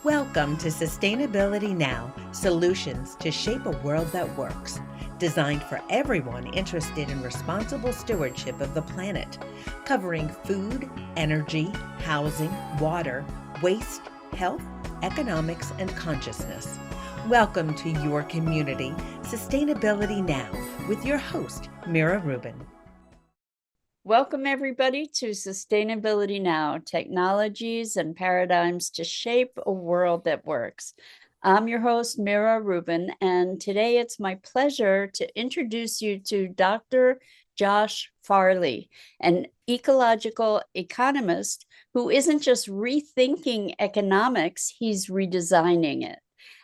Welcome to Sustainability Now, solutions to shape a world that works. Designed for everyone interested in responsible stewardship of the planet, covering food, energy, housing, water, waste, health, economics, and consciousness. Welcome to your community, Sustainability Now, with your host, Mira Rubin. Welcome, everybody, to Sustainability Now, technologies and paradigms to shape a world that works. I'm your host, Mira Rubin, and today it's my pleasure to introduce you to Dr. Josh Farley, an ecological economist who isn't just rethinking economics, he's redesigning it.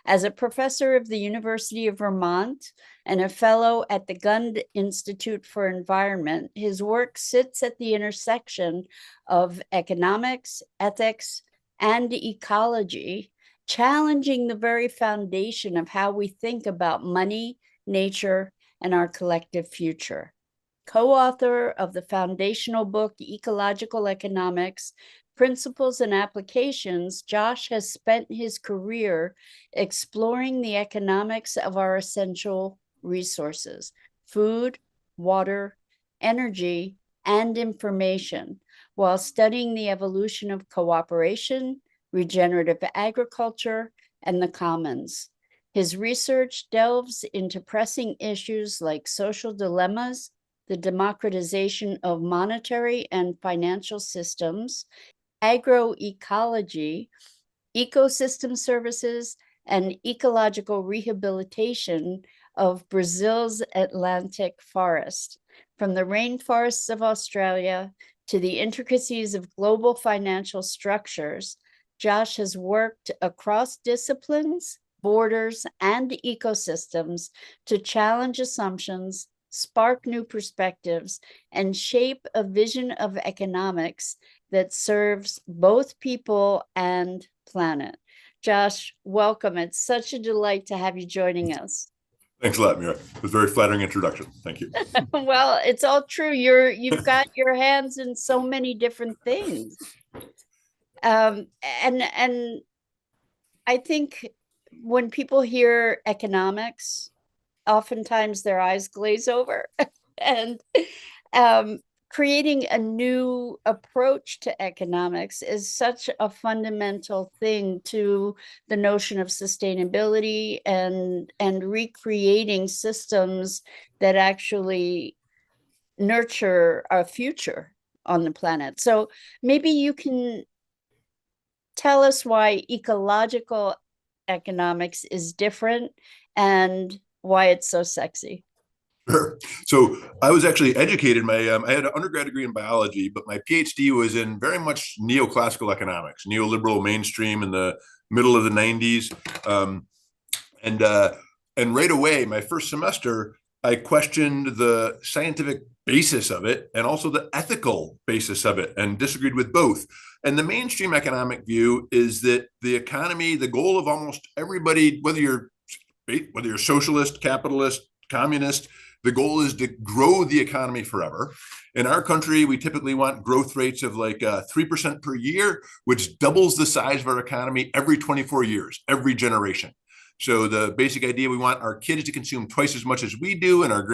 As a professor of the University of Vermont and a fellow at the Gund Institute for Environment, his work sits at the intersection of economics, ethics, and ecology, challenging the very foundation of how we think about money, nature, and our collective future. Co-author of the foundational book, Ecological Economics, Principles and Applications, Josh has spent his career exploring the economics of our essential resources: food, water, energy, and information, while studying the evolution of cooperation, regenerative agriculture, and the commons. His research delves into pressing issues like social dilemmas, the democratization of monetary and financial systems, agroecology, ecosystem services, and ecological rehabilitation of Brazil's Atlantic forest. From the rainforests of Australia to the intricacies of global financial structures, Josh has worked across disciplines, borders, and ecosystems to challenge assumptions, spark new perspectives, and shape a vision of economics that serves both people and planet. Josh, welcome. It's such a delight to have you joining us. Thanks a lot, Mira. It was a very flattering introduction. Thank you. Well, it's all true. You've got your hands in so many different things. And I think when people hear economics, oftentimes their eyes glaze over. And creating a new approach to economics is such a fundamental thing to the notion of sustainability and recreating systems that actually nurture our future on the planet. So maybe you can tell us why ecological economics is different and why it's so sexy. Sure. So I was actually educated. I had an undergrad degree in biology, but my PhD was in very much neoclassical economics, neoliberal mainstream in the middle of the 90s. And right away, my first semester, I questioned the scientific basis of it and also the ethical basis of it and disagreed with both. And the mainstream economic view is that the economy, the goal of almost everybody, whether you're socialist, capitalist, communist, the goal is to grow the economy forever. In our country, we typically want growth rates of like 3% per year, which doubles the size of our economy every 24 years, every generation. So the basic idea, we want our kids to consume twice as much as we do and our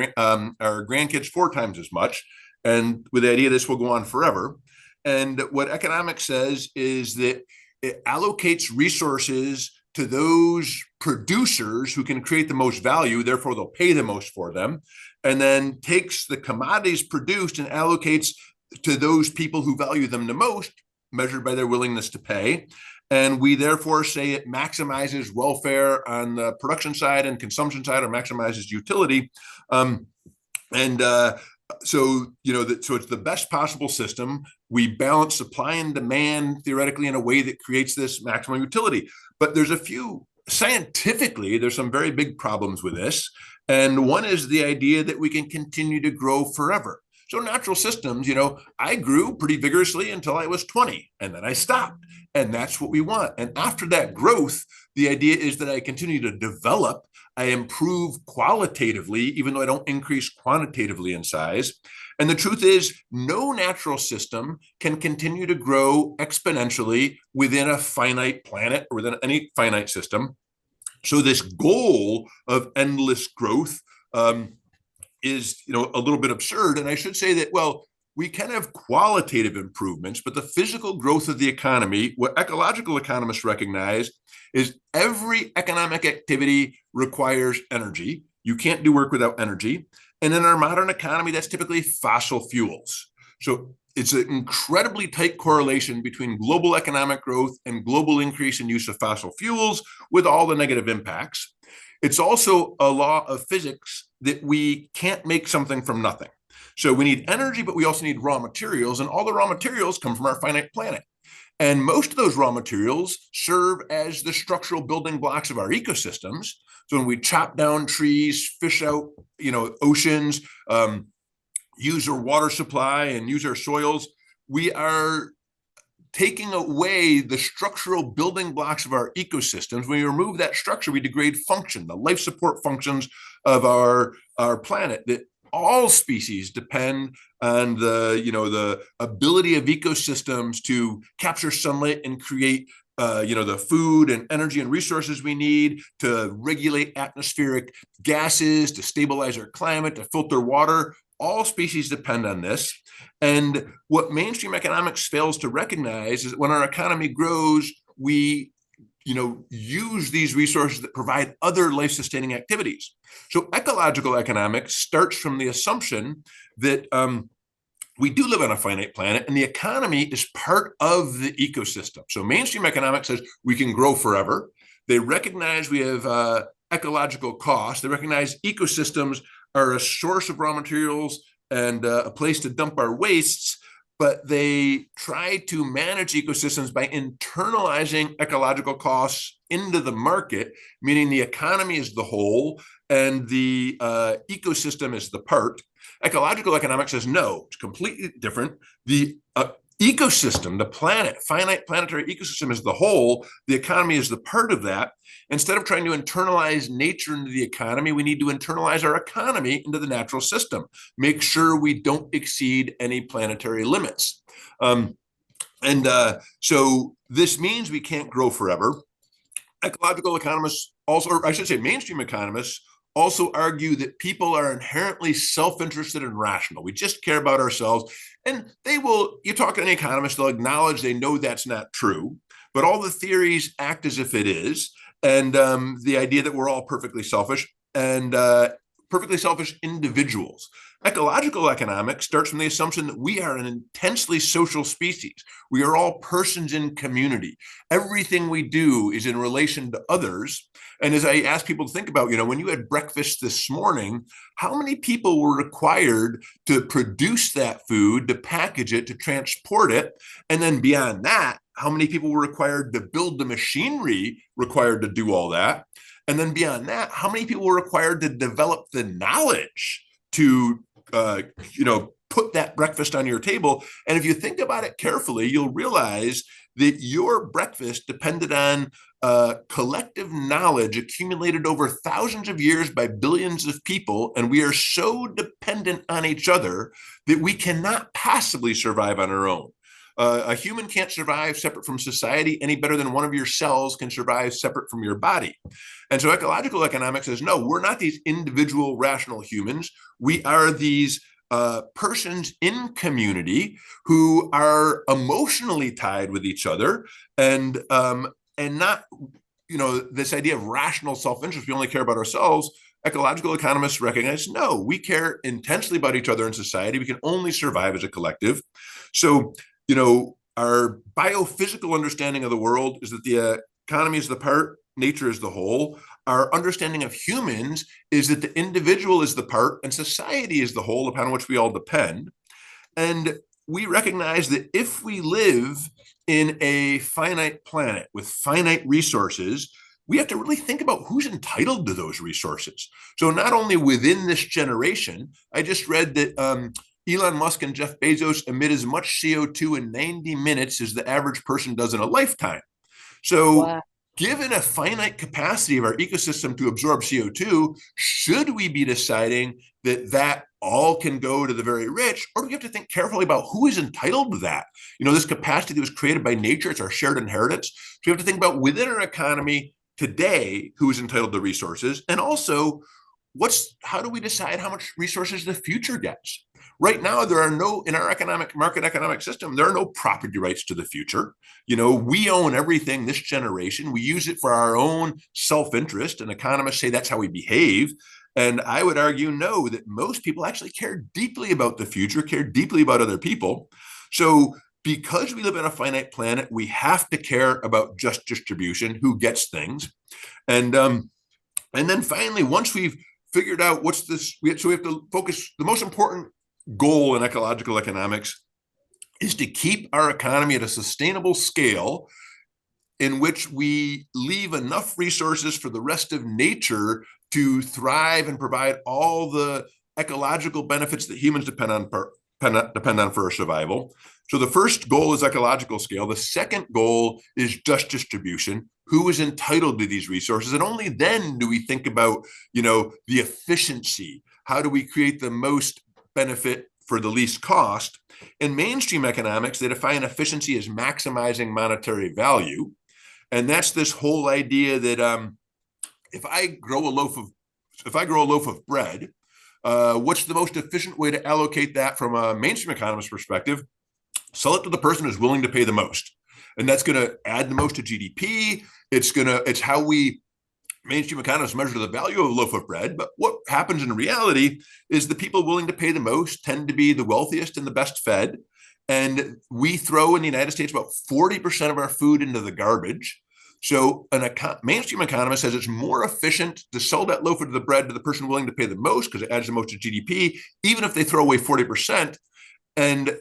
grandkids 4 times as much. And with the idea this will go on forever. And what economics says is that it allocates resources to those producers who can create the most value, therefore they'll pay the most for them, and then takes the commodities produced and allocates to those people who value them the most, measured by their willingness to pay. And we therefore say it maximizes welfare on the production side and consumption side, or maximizes utility. So it's the best possible system. We balance supply and demand theoretically in a way that creates this maximum utility. But there's scientifically, there's some very big problems with this. And one is the idea that we can continue to grow forever. So natural systems, I grew pretty vigorously until I was 20, and then I stopped. And that's what we want. And after that growth, the idea is that I continue to develop, I improve qualitatively, even though I don't increase quantitatively in size. And the truth is, no natural system can continue to grow exponentially within a finite planet or within any finite system. So this goal of endless growth is, a little bit absurd. And I should say that, well, we can have qualitative improvements, but the physical growth of the economy, what ecological economists recognize, is every economic activity requires energy. You can't do work without energy. And in our modern economy, that's typically fossil fuels. So it's an incredibly tight correlation between global economic growth and global increase in use of fossil fuels with all the negative impacts. It's also a law of physics that we can't make something from nothing. So we need energy, but we also need raw materials, and all the raw materials come from our finite planet. And most of those raw materials serve as the structural building blocks of our ecosystems. So when we chop down trees, fish out, oceans, use our water supply and use our soils, we are taking away the structural building blocks of our ecosystems. When we remove that structure, we degrade function, the life support functions of our planet that all species depend on the ability of ecosystems to capture sunlight and create the food and energy and resources we need to regulate atmospheric gases, to stabilize our climate, to filter water. All species depend on this. And what mainstream economics fails to recognize is that when our economy grows, we use these resources that provide other life-sustaining activities. So ecological economics starts from the assumption that we do live on a finite planet and the economy is part of the ecosystem. So mainstream economics says we can grow forever. They recognize we have ecological costs. They recognize ecosystems are a source of raw materials and a place to dump our wastes, but they try to manage ecosystems by internalizing ecological costs into the market, meaning the economy is the whole and the ecosystem is the part. Ecological economics says, no, it's completely different. The ecosystem, the planet, finite planetary ecosystem is the whole. The economy is the part of that. Instead of trying to internalize nature into the economy, we need to internalize our economy into the natural system. Make sure we don't exceed any planetary limits. So this means we can't grow forever. Ecological economists also, or I should say mainstream economists, also argue that people are inherently self-interested and rational. We just care about ourselves. And you talk to any economist, they'll acknowledge they know that's not true, but all the theories act as if it is. And the idea that we're all perfectly selfish and perfectly selfish individuals. Ecological economics starts from the assumption that we are an intensely social species. We are all persons in community. Everything we do is in relation to others. And as I ask people to think about, when you had breakfast this morning, how many people were required to produce that food, to package it, to transport it? And then beyond that, how many people were required to build the machinery required to do all that? And then beyond that, how many people were required to develop the knowledge to put that breakfast on your table? And if you think about it carefully, you'll realize that your breakfast depended on collective knowledge accumulated over thousands of years by billions of people. And we are so dependent on each other that we cannot possibly survive on our own. A human can't survive separate from society any better than one of your cells can survive separate from your body. And so ecological economics says, no, we're not these individual rational humans. We are these persons in community who are emotionally tied with each other and not, this idea of rational self-interest. We only care about ourselves. Ecological economists recognize, no, we care intensely about each other in society. We can only survive as a collective. So, our biophysical understanding of the world is that the economy is the part, nature is the whole. Our understanding of humans is that the individual is the part and society is the whole upon which we all depend. And we recognize that if we live in a finite planet with finite resources, we have to really think about who's entitled to those resources. So not only within this generation, I just read that Elon Musk and Jeff Bezos emit as much CO2 in 90 minutes as the average person does in a lifetime. So wow. Given a finite capacity of our ecosystem to absorb CO2, should we be deciding that all can go to the very rich, or do we have to think carefully about who is entitled to that? This capacity that was created by nature, it's our shared inheritance. So we have to think about within our economy today, who is entitled to resources, and also how do we decide how much resources the future gets? Right now, there are no, in our market economic system, there are no property rights to the future. We own everything this generation. We use it for our own self-interest, and economists say that's how we behave. And I would argue, no, that most people actually care deeply about the future, care deeply about other people. So because we live on a finite planet, we have to care about just distribution, who gets things. And then finally, once we've figured out so we have to focus, the most important goal in ecological economics is to keep our economy at a sustainable scale in which we leave enough resources for the rest of nature to thrive and provide all the ecological benefits that humans depend on for our survival. So the first goal is ecological scale. The second goal is just distribution. Who is entitled to these resources? And only then do we think about, the efficiency. How do we create the most benefit for the least cost? In mainstream economics, they define efficiency as maximizing monetary value. And that's this whole idea that if I grow a loaf of bread, what's the most efficient way to allocate that from a mainstream economist perspective? Sell it to the person who's willing to pay the most. And that's going to add the most to GDP. It's how we mainstream economists measure the value of a loaf of bread. But what happens in reality is the people willing to pay the most tend to be the wealthiest and the best fed. And we throw in the United States about 40% of our food into the garbage. So mainstream economist says it's more efficient to sell that loaf of the bread to the person willing to pay the most because it adds the most to GDP, even if they throw away 40%. And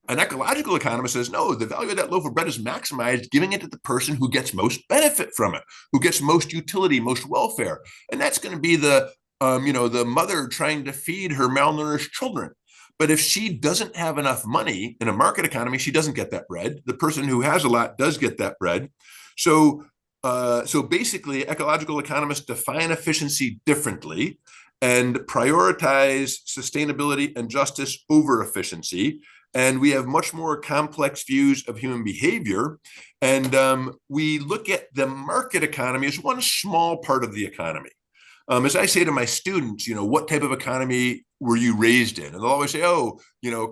an ecological economist says, no, the value of that loaf of bread is maximized, giving it to the person who gets most benefit from it, who gets most utility, most welfare. And that's going to be the mother trying to feed her malnourished children. But if she doesn't have enough money in a market economy, she doesn't get that bread. The person who has a lot does get that bread. So basically, ecological economists define efficiency differently and prioritize sustainability and justice over efficiency. And we have much more complex views of human behavior. And we look at the market economy as one small part of the economy. As I say to my students, what type of economy were you raised in? And they'll always say,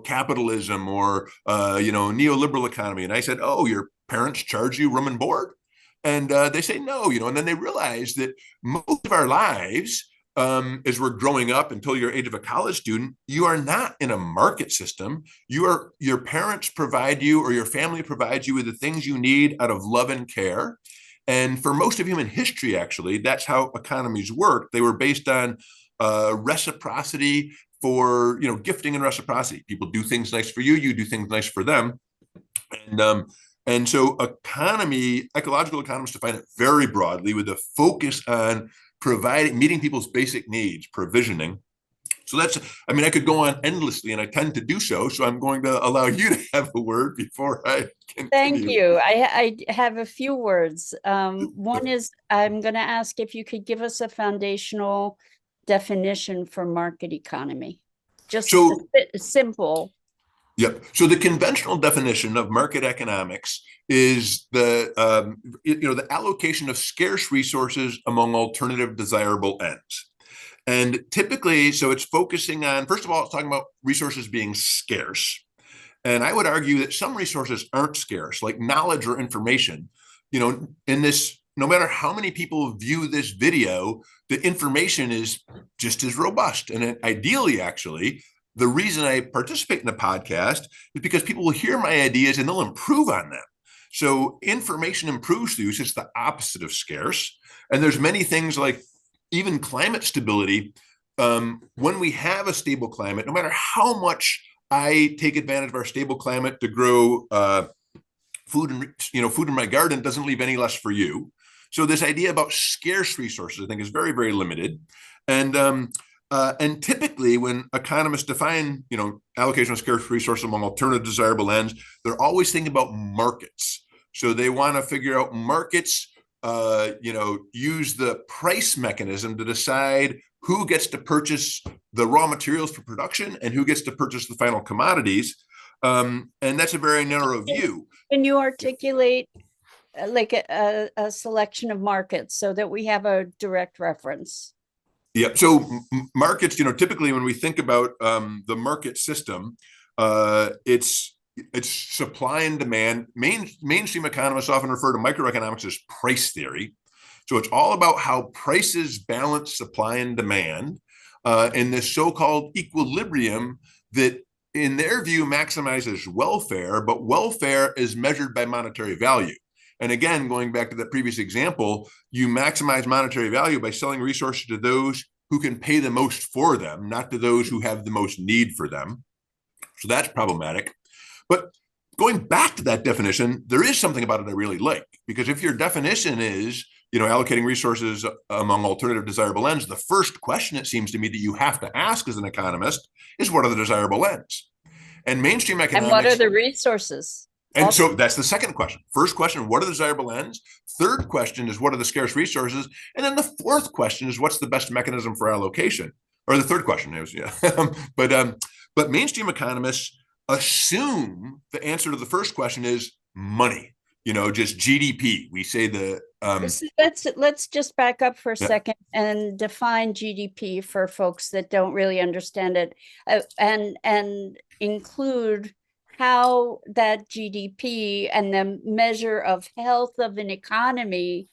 capitalism or, neoliberal economy. And I said, your parents charge you room and board? And they say, no, and then they realize that most of our lives, as we're growing up until you're age of a college student, you are not in a market system. Your parents provide you, or your family provides you with the things you need out of love and care. And for most of human history, actually, that's how economies work. They were based on reciprocity for, gifting and reciprocity. People do things nice for you, you do things nice for them. And so ecological economists define it very broadly with a focus on meeting people's basic needs, provisioning. So I could go on endlessly, and I tend to do so. So I'm going to allow you to have a word before I continue. Thank you. I have a few words. One is, I'm going to ask if you could give us a foundational definition for market economy. Just simple. Yep. So the conventional definition of market economics is the allocation of scarce resources among alternative desirable ends. And typically, so it's focusing on, first of all, it's talking about resources being scarce. And I would argue that some resources aren't scarce, like knowledge or information. In this, no matter how many people view this video, the information is just as robust. And ideally, actually, the reason I participate in the podcast is because people will hear my ideas and they'll improve on them. So information improves use. It's the opposite of scarce. And there's many things like even climate stability. When we have a stable climate, no matter how much I take advantage of our stable climate to grow food in my garden, doesn't leave any less for you. So this idea about scarce resources, I think, is very, very limited. And typically, when economists define, allocation of scarce resources among alternative desirable ends, they're always thinking about markets. So they want to figure out markets, use the price mechanism to decide who gets to purchase the raw materials for production and who gets to purchase the final commodities. And that's a very narrow view. Can you articulate like a selection of markets so that we have a direct reference? Yeah. So markets, typically when we think about the market system, it's supply and demand. Mainstream economists often refer to microeconomics as price theory. So it's all about how prices balance supply and demand in this so-called equilibrium that, in their view, maximizes welfare, but welfare is measured by monetary value. And again, going back to that previous example, you maximize monetary value by selling resources to those who can pay the most for them, not to those who have the most need for them. So that's problematic. But going back to that definition, there is something about it I really like, because if your definition is, allocating resources among alternative desirable ends, the first question, it seems to me, that you have to ask as an economist is, what are the desirable ends? And mainstream economics. And what are the resources? And so that's the second question. First question, what are the desirable ends? Third question is, what are the scarce resources? And then the fourth question is, what's the best mechanism for allocation? Or the third question is, yeah. But mainstream economists assume the answer to the first question is money, just GDP. We say let's just back up for a second and define GDP for folks that don't really understand it, and include how that GDP and the measure of health of an economy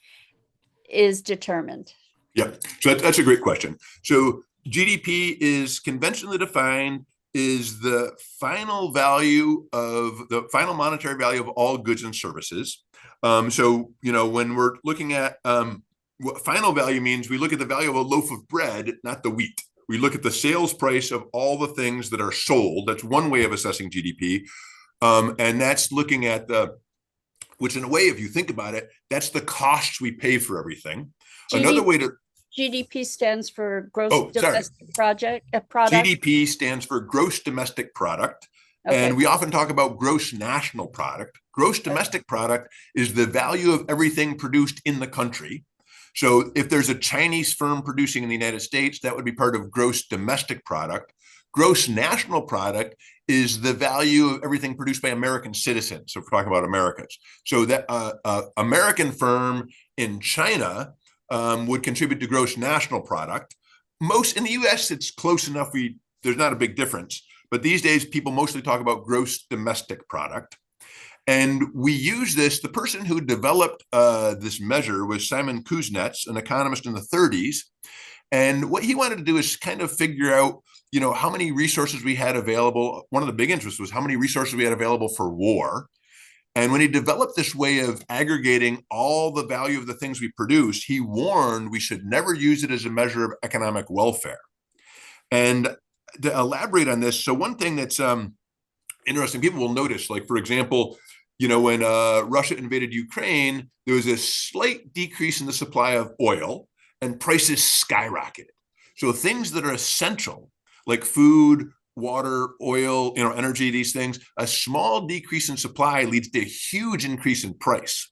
is determined. Yeah, so that's a great question. So GDP is conventionally defined is the final monetary value of all goods and services. So, when we're looking at what final value means, we look at the value of a loaf of bread, not the wheat. We look at the sales price of all the things that are sold. That's one way of assessing GDP. And that's looking at which in a way, if you think about it, that's the costs we pay for everything. Another way to... GDP stands for gross domestic product. GDP stands for gross domestic product. Okay. And we often talk about gross national product. Gross domestic product is the value of everything produced in the country. So if there's a Chinese firm producing in the United States, that would be part of gross domestic product. Gross national product is the value of everything produced by American citizens. So if we're talking about Americans. So that American firm in China would contribute to gross national product. Most in the US, it's close enough. There's not a big difference. But these days, people mostly talk about gross domestic product. And we use this. The person who developed this measure was Simon Kuznets, an economist in the 30s. And what he wanted to do is kind of figure out, how many resources we had available. One of the big interests was how many resources we had available for war. And when he developed this way of aggregating all the value of the things we produce, he warned we should never use it as a measure of economic welfare. And to elaborate on this, so one thing that's interesting, people will notice, like, for example, when Russia invaded Ukraine, there was a slight decrease in the supply of oil and prices skyrocketed. So things that are essential, like food, water, oil, energy, these things, a small decrease in supply leads to a huge increase in price.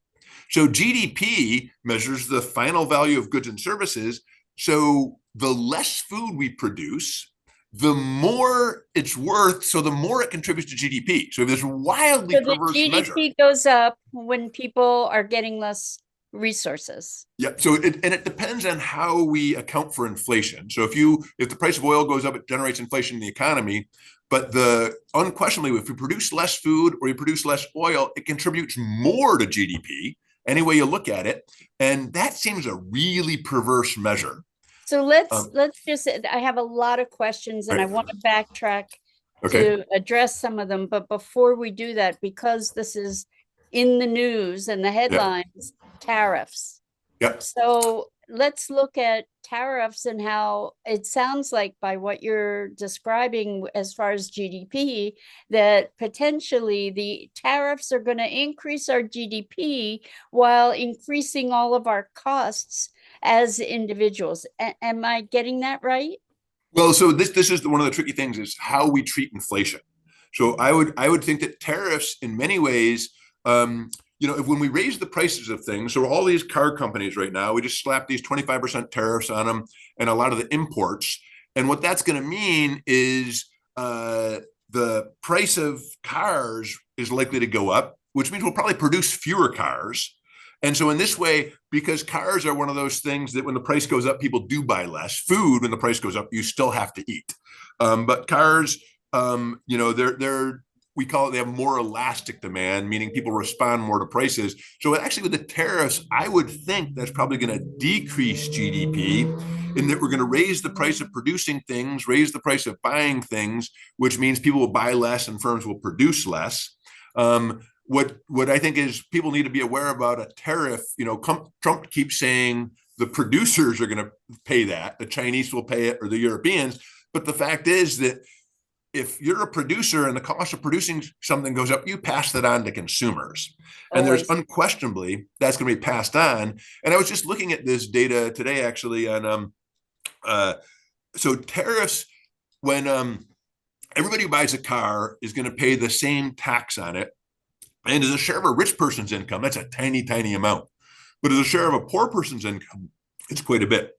So GDP measures the final value of goods and services. So the less food we produce, the more it's worth. So the more it contributes to GDP. So this wildly perverse measure. GDP goes up when people are getting less resources. Yeah. So it depends on how we account for inflation. So if the price of oil goes up, it generates inflation in the economy. But unquestionably, if we produce less food or we produce less oil, it contributes more to GDP, any way you look at it. And that seems a really perverse measure. So let's just, I have a lot of questions and I want to backtrack to address some of them. But before we do that, because this is in the news and the headlines, tariffs. Yep. So let's look at tariffs and how it sounds like, by what you're describing as far as GDP, that potentially the tariffs are going to increase our GDP while increasing all of our costs as individuals. Am I getting that right? Well, so this is one of the tricky things, is how we treat inflation. So I would think that tariffs in many ways if when we raise the prices of things, so all these car companies right now, we just slap these 25% tariffs on them and a lot of the imports. And what that's going to mean is the price of cars is likely to go up, which means we'll probably produce fewer cars. And so in this way, because cars are one of those things that when the price goes up, people do buy less. Food, when the price goes up, you still have to eat. But cars, we call it, they have more elastic demand, meaning people respond more to prices. So actually with the tariffs, I would think that's probably going to decrease GDP in that we're going to raise the price of producing things, raise the price of buying things, which means people will buy less and firms will produce less. What I think is people need to be aware about a tariff. Trump keeps saying the producers are going to pay that, the Chinese will pay it, or the Europeans. But the fact is that if you're a producer and the cost of producing something goes up, you pass that on to consumers. And there's unquestionably that's going to be passed on. And I was just looking at this data today, actually, on so tariffs, when everybody who buys a car is going to pay the same tax on it. And as a share of a rich person's income, that's a tiny, tiny amount. But as a share of a poor person's income, it's quite a bit.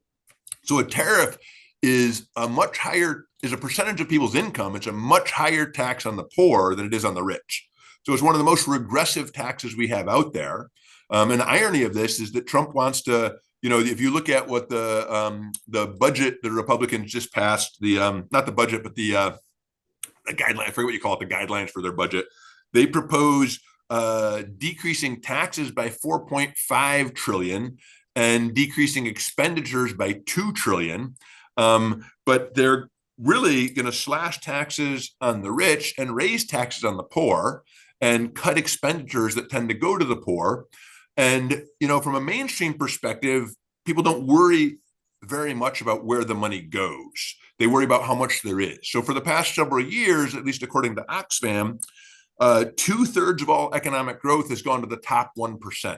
So a tariff is a much higher, as a percentage of people's income, it's a much higher tax on the poor than it is on the rich. So it's one of the most regressive taxes we have out there. And the irony of this is that Trump wants to, if you look at what the budget the Republicans just passed, not the budget, but the guideline, I forget what you call it, the guidelines for their budget. They propose decreasing taxes by 4.5 trillion and decreasing expenditures by 2 trillion. But they're really going to slash taxes on the rich and raise taxes on the poor and cut expenditures that tend to go to the poor. And, from a mainstream perspective, people don't worry very much about where the money goes. They worry about how much there is. So for the past several years, at least according to Oxfam, 2/3 of all economic growth has gone to the top 1%.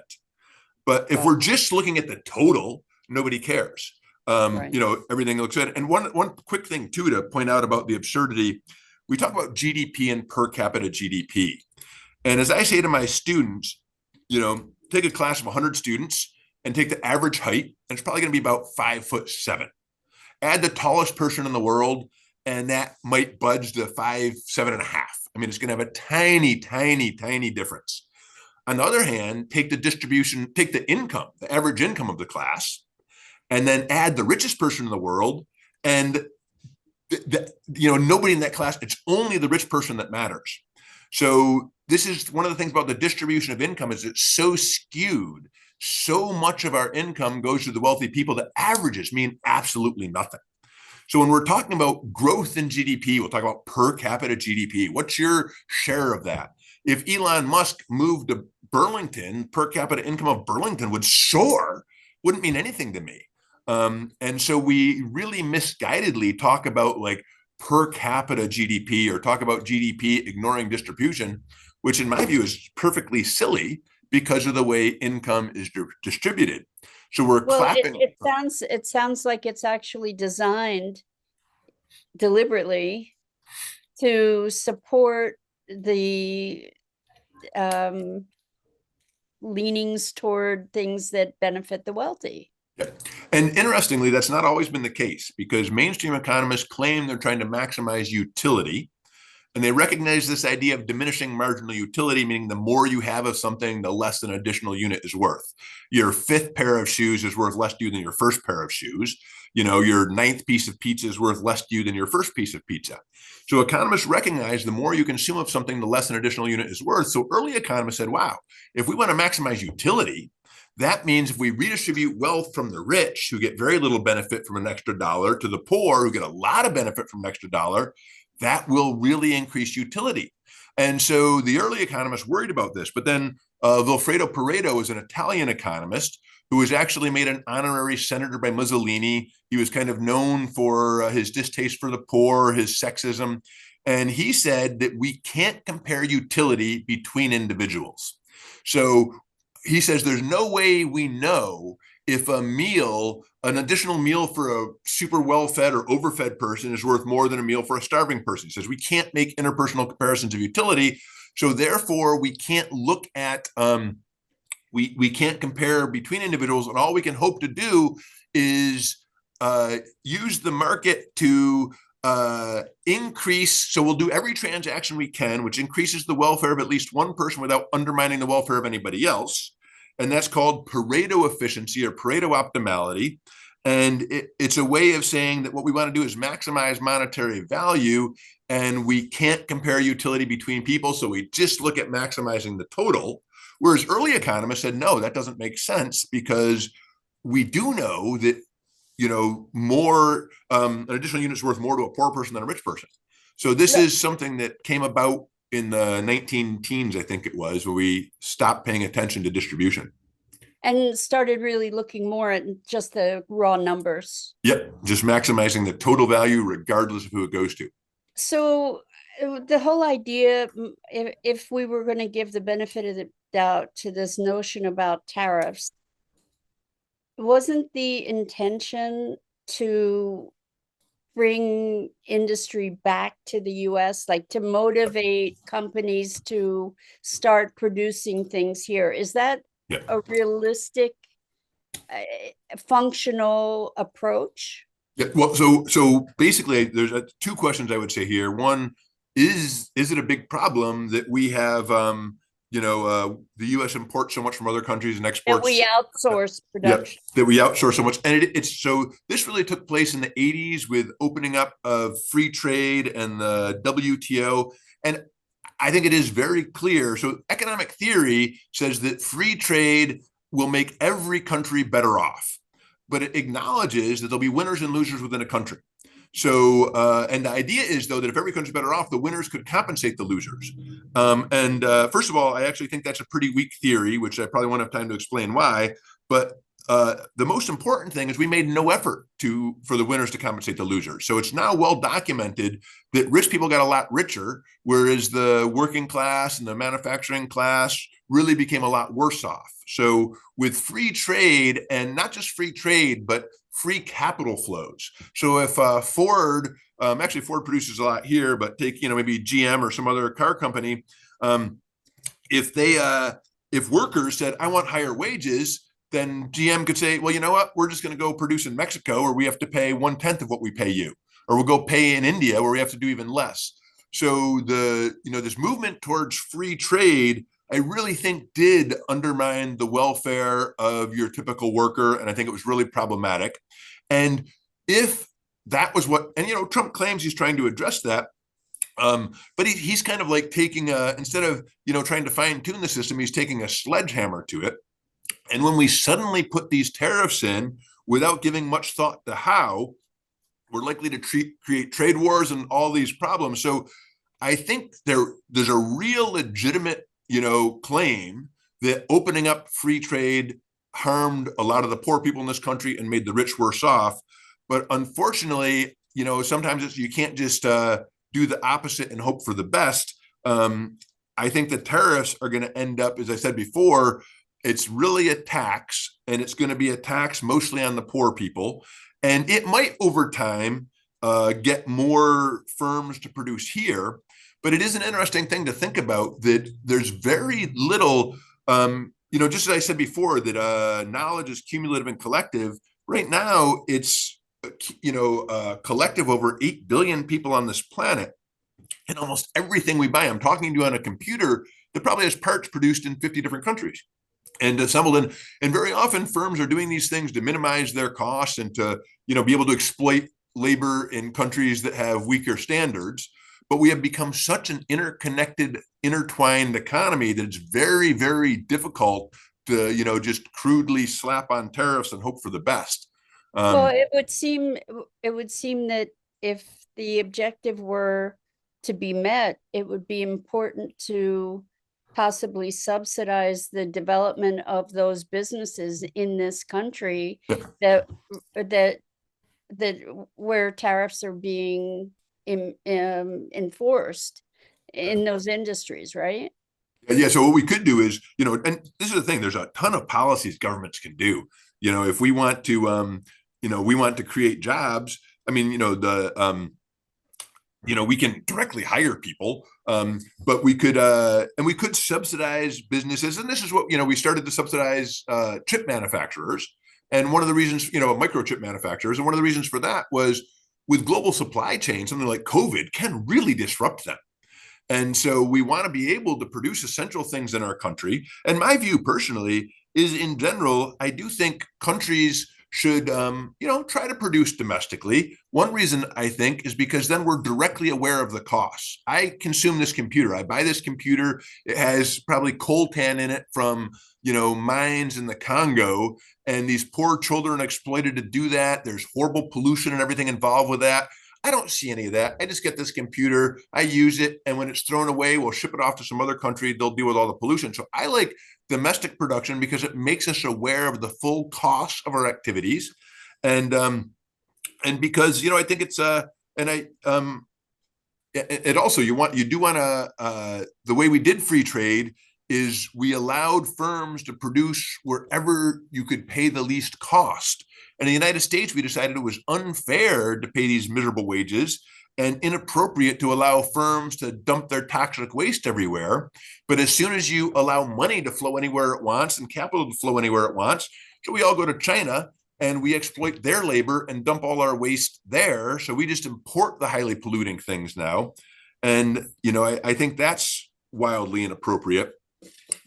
But if we're just looking at the total, nobody cares. Everything looks good. And one quick thing too to point out about the absurdity, we talk about GDP and per capita GDP. And as I say to my students, take a class of 100 students and take the average height, and it's probably going to be about 5'7". Add the tallest person in the world, and that might budge to 5'7.5". I mean, it's going to have a tiny, tiny, tiny difference. On the other hand, take the distribution, take the income, the average income of the class, and then add the richest person in the world, and nobody in that class, it's only the rich person that matters. So this is one of the things about the distribution of income is it's so skewed. So much of our income goes to the wealthy people that averages mean absolutely nothing. So when we're talking about growth in GDP, we'll talk about per capita GDP. What's your share of that? If Elon Musk moved to Burlington, per capita income of Burlington would soar, wouldn't mean anything to me. And so we really misguidedly talk about like per capita GDP or talk about GDP ignoring distribution, which in my view is perfectly silly because of the way income is distributed. So we're clapping. It sounds like it's actually designed deliberately to support the leanings toward things that benefit the wealthy. Yeah. And interestingly, that's not always been the case because mainstream economists claim they're trying to maximize utility. And they recognize this idea of diminishing marginal utility, meaning the more you have of something, the less an additional unit is worth. Your fifth pair of shoes is worth less to you than your first pair of shoes. Your ninth piece of pizza is worth less to you than your first piece of pizza. So economists recognize the more you consume of something, the less an additional unit is worth. So early economists said, wow, if we want to maximize utility, that means if we redistribute wealth from the rich who get very little benefit from an extra dollar to the poor who get a lot of benefit from an extra dollar, that will really increase utility. And so the early economists worried about this, but then Vilfredo Pareto is an Italian economist who was actually made an honorary senator by Mussolini. He was kind of known for his distaste for the poor, his sexism. And he said that we can't compare utility between individuals. So he says there's no way we know if an additional meal for a super well-fed or overfed person is worth more than a meal for a starving person. He says we can't make interpersonal comparisons of utility. So therefore, we can't look at we can't compare between individuals, and all we can hope to do is use the market to increase. So we'll do every transaction we can, which increases the welfare of at least one person without undermining the welfare of anybody else. And that's called Pareto efficiency or Pareto optimality. And it's a way of saying that what we want to do is maximize monetary value, and we can't compare utility between people. So we just look at maximizing the total. Whereas early economists said, no, that doesn't make sense, because we do know that more an additional unit's worth more to a poor person than a rich person. So this is something that came about in the 19 teens, I think it was, where we stopped paying attention to distribution. And started really looking more at just the raw numbers. Yep, just maximizing the total value regardless of who it goes to. So the whole idea, if we were going to give the benefit of the doubt to this notion about tariffs, wasn't the intention to bring industry back to the US, like to motivate companies to start producing things here? Is that a realistic, functional approach? Yeah, well, so basically, there's two questions I would say here. One, is it a big problem that we have, the U.S. imports so much from other countries and exports? That we outsource production. That we outsource so much. And it's so this really took place in the 80s with opening up of free trade and the WTO. And I think it is very clear. So economic theory says that free trade will make every country better off, but it acknowledges that there'll be winners and losers within a country. So, and the idea is, though, that if every country's better off, the winners could compensate the losers. First of all, I actually think that's a pretty weak theory, which I probably won't have time to explain why. But the most important thing is we made no effort for the winners to compensate the losers. So it's now well documented that rich people got a lot richer, whereas the working class and the manufacturing class really became a lot worse off. So with free trade, and not just free trade, but free capital flows. So if Ford, actually Ford produces a lot here, but take maybe GM or some other car company, if workers said, I want higher wages, then GM could say, well, you know what, we're just going to go produce in Mexico, where we have to pay 1/10 of what we pay you, or we'll go pay in India, where we have to do even less. So this movement towards free trade, I really think, did undermine the welfare of your typical worker, and I think it was really problematic. And if that was what, and Trump claims he's trying to address that, but he's kind of like taking instead of trying to fine tune the system, he's taking a sledgehammer to it. And when we suddenly put these tariffs in without giving much thought to how, we're likely to create trade wars and all these problems. So I think there's a real legitimate claim that opening up free trade harmed a lot of the poor people in this country and made the rich worse off. But unfortunately, sometimes you can't just do the opposite and hope for the best. I think the tariffs are going to end up, as I said before, it's really a tax, and it's going to be a tax mostly on the poor people. And it might over time get more firms to produce here. But it is an interesting thing to think about that there's very little, just as I said before, that knowledge is cumulative and collective. Right now, it's, collective over 8 billion people on this planet. And almost everything we buy, I'm talking to you on a computer that probably has parts produced in 50 different countries and assembled in. And very often firms are doing these things to minimize their costs and to, be able to exploit labor in countries that have weaker standards. But we have become such an interconnected, intertwined economy that it's very, very difficult to, just crudely slap on tariffs and hope for the best. Well, it would seem that if the objective were to be met, it would be important to possibly subsidize the development of those businesses in this country that where tariffs are being enforced in those industries, right? Yeah. So what we could do is, and this is the thing, there's a ton of policies governments can do. If we want to, we want to create jobs. I mean, we can directly hire people, but we could subsidize businesses. And this is what, we started to subsidize chip manufacturers. And one of the reasons, microchip manufacturers, and one of the reasons for that was with global supply chains, something like COVID can really disrupt them. And so we want to be able to produce essential things in our country. And my view personally is, in general, I do think countries should, try to produce domestically. One reason, I think, is because then we're directly aware of the costs. I consume this computer. I buy this computer. It has probably coltan in it from, mines in the Congo. And these poor children exploited to do that. There's horrible pollution and everything involved with that. I don't see any of that. I just get this computer, I use it, and when it's thrown away, we'll ship it off to some other country. They'll deal with all the pollution. So I like domestic production because it makes us aware of the full cost of our activities, and because I think it's it also you do want to the way we did free trade is we allowed firms to produce wherever you could pay the least cost. And in the United States, we decided it was unfair to pay these miserable wages and inappropriate to allow firms to dump their toxic waste everywhere. But as soon as you allow money to flow anywhere it wants and capital to flow anywhere it wants, so we all go to China and we exploit their labor and dump all our waste there. So we just import the highly polluting things now. And, I think that's wildly inappropriate.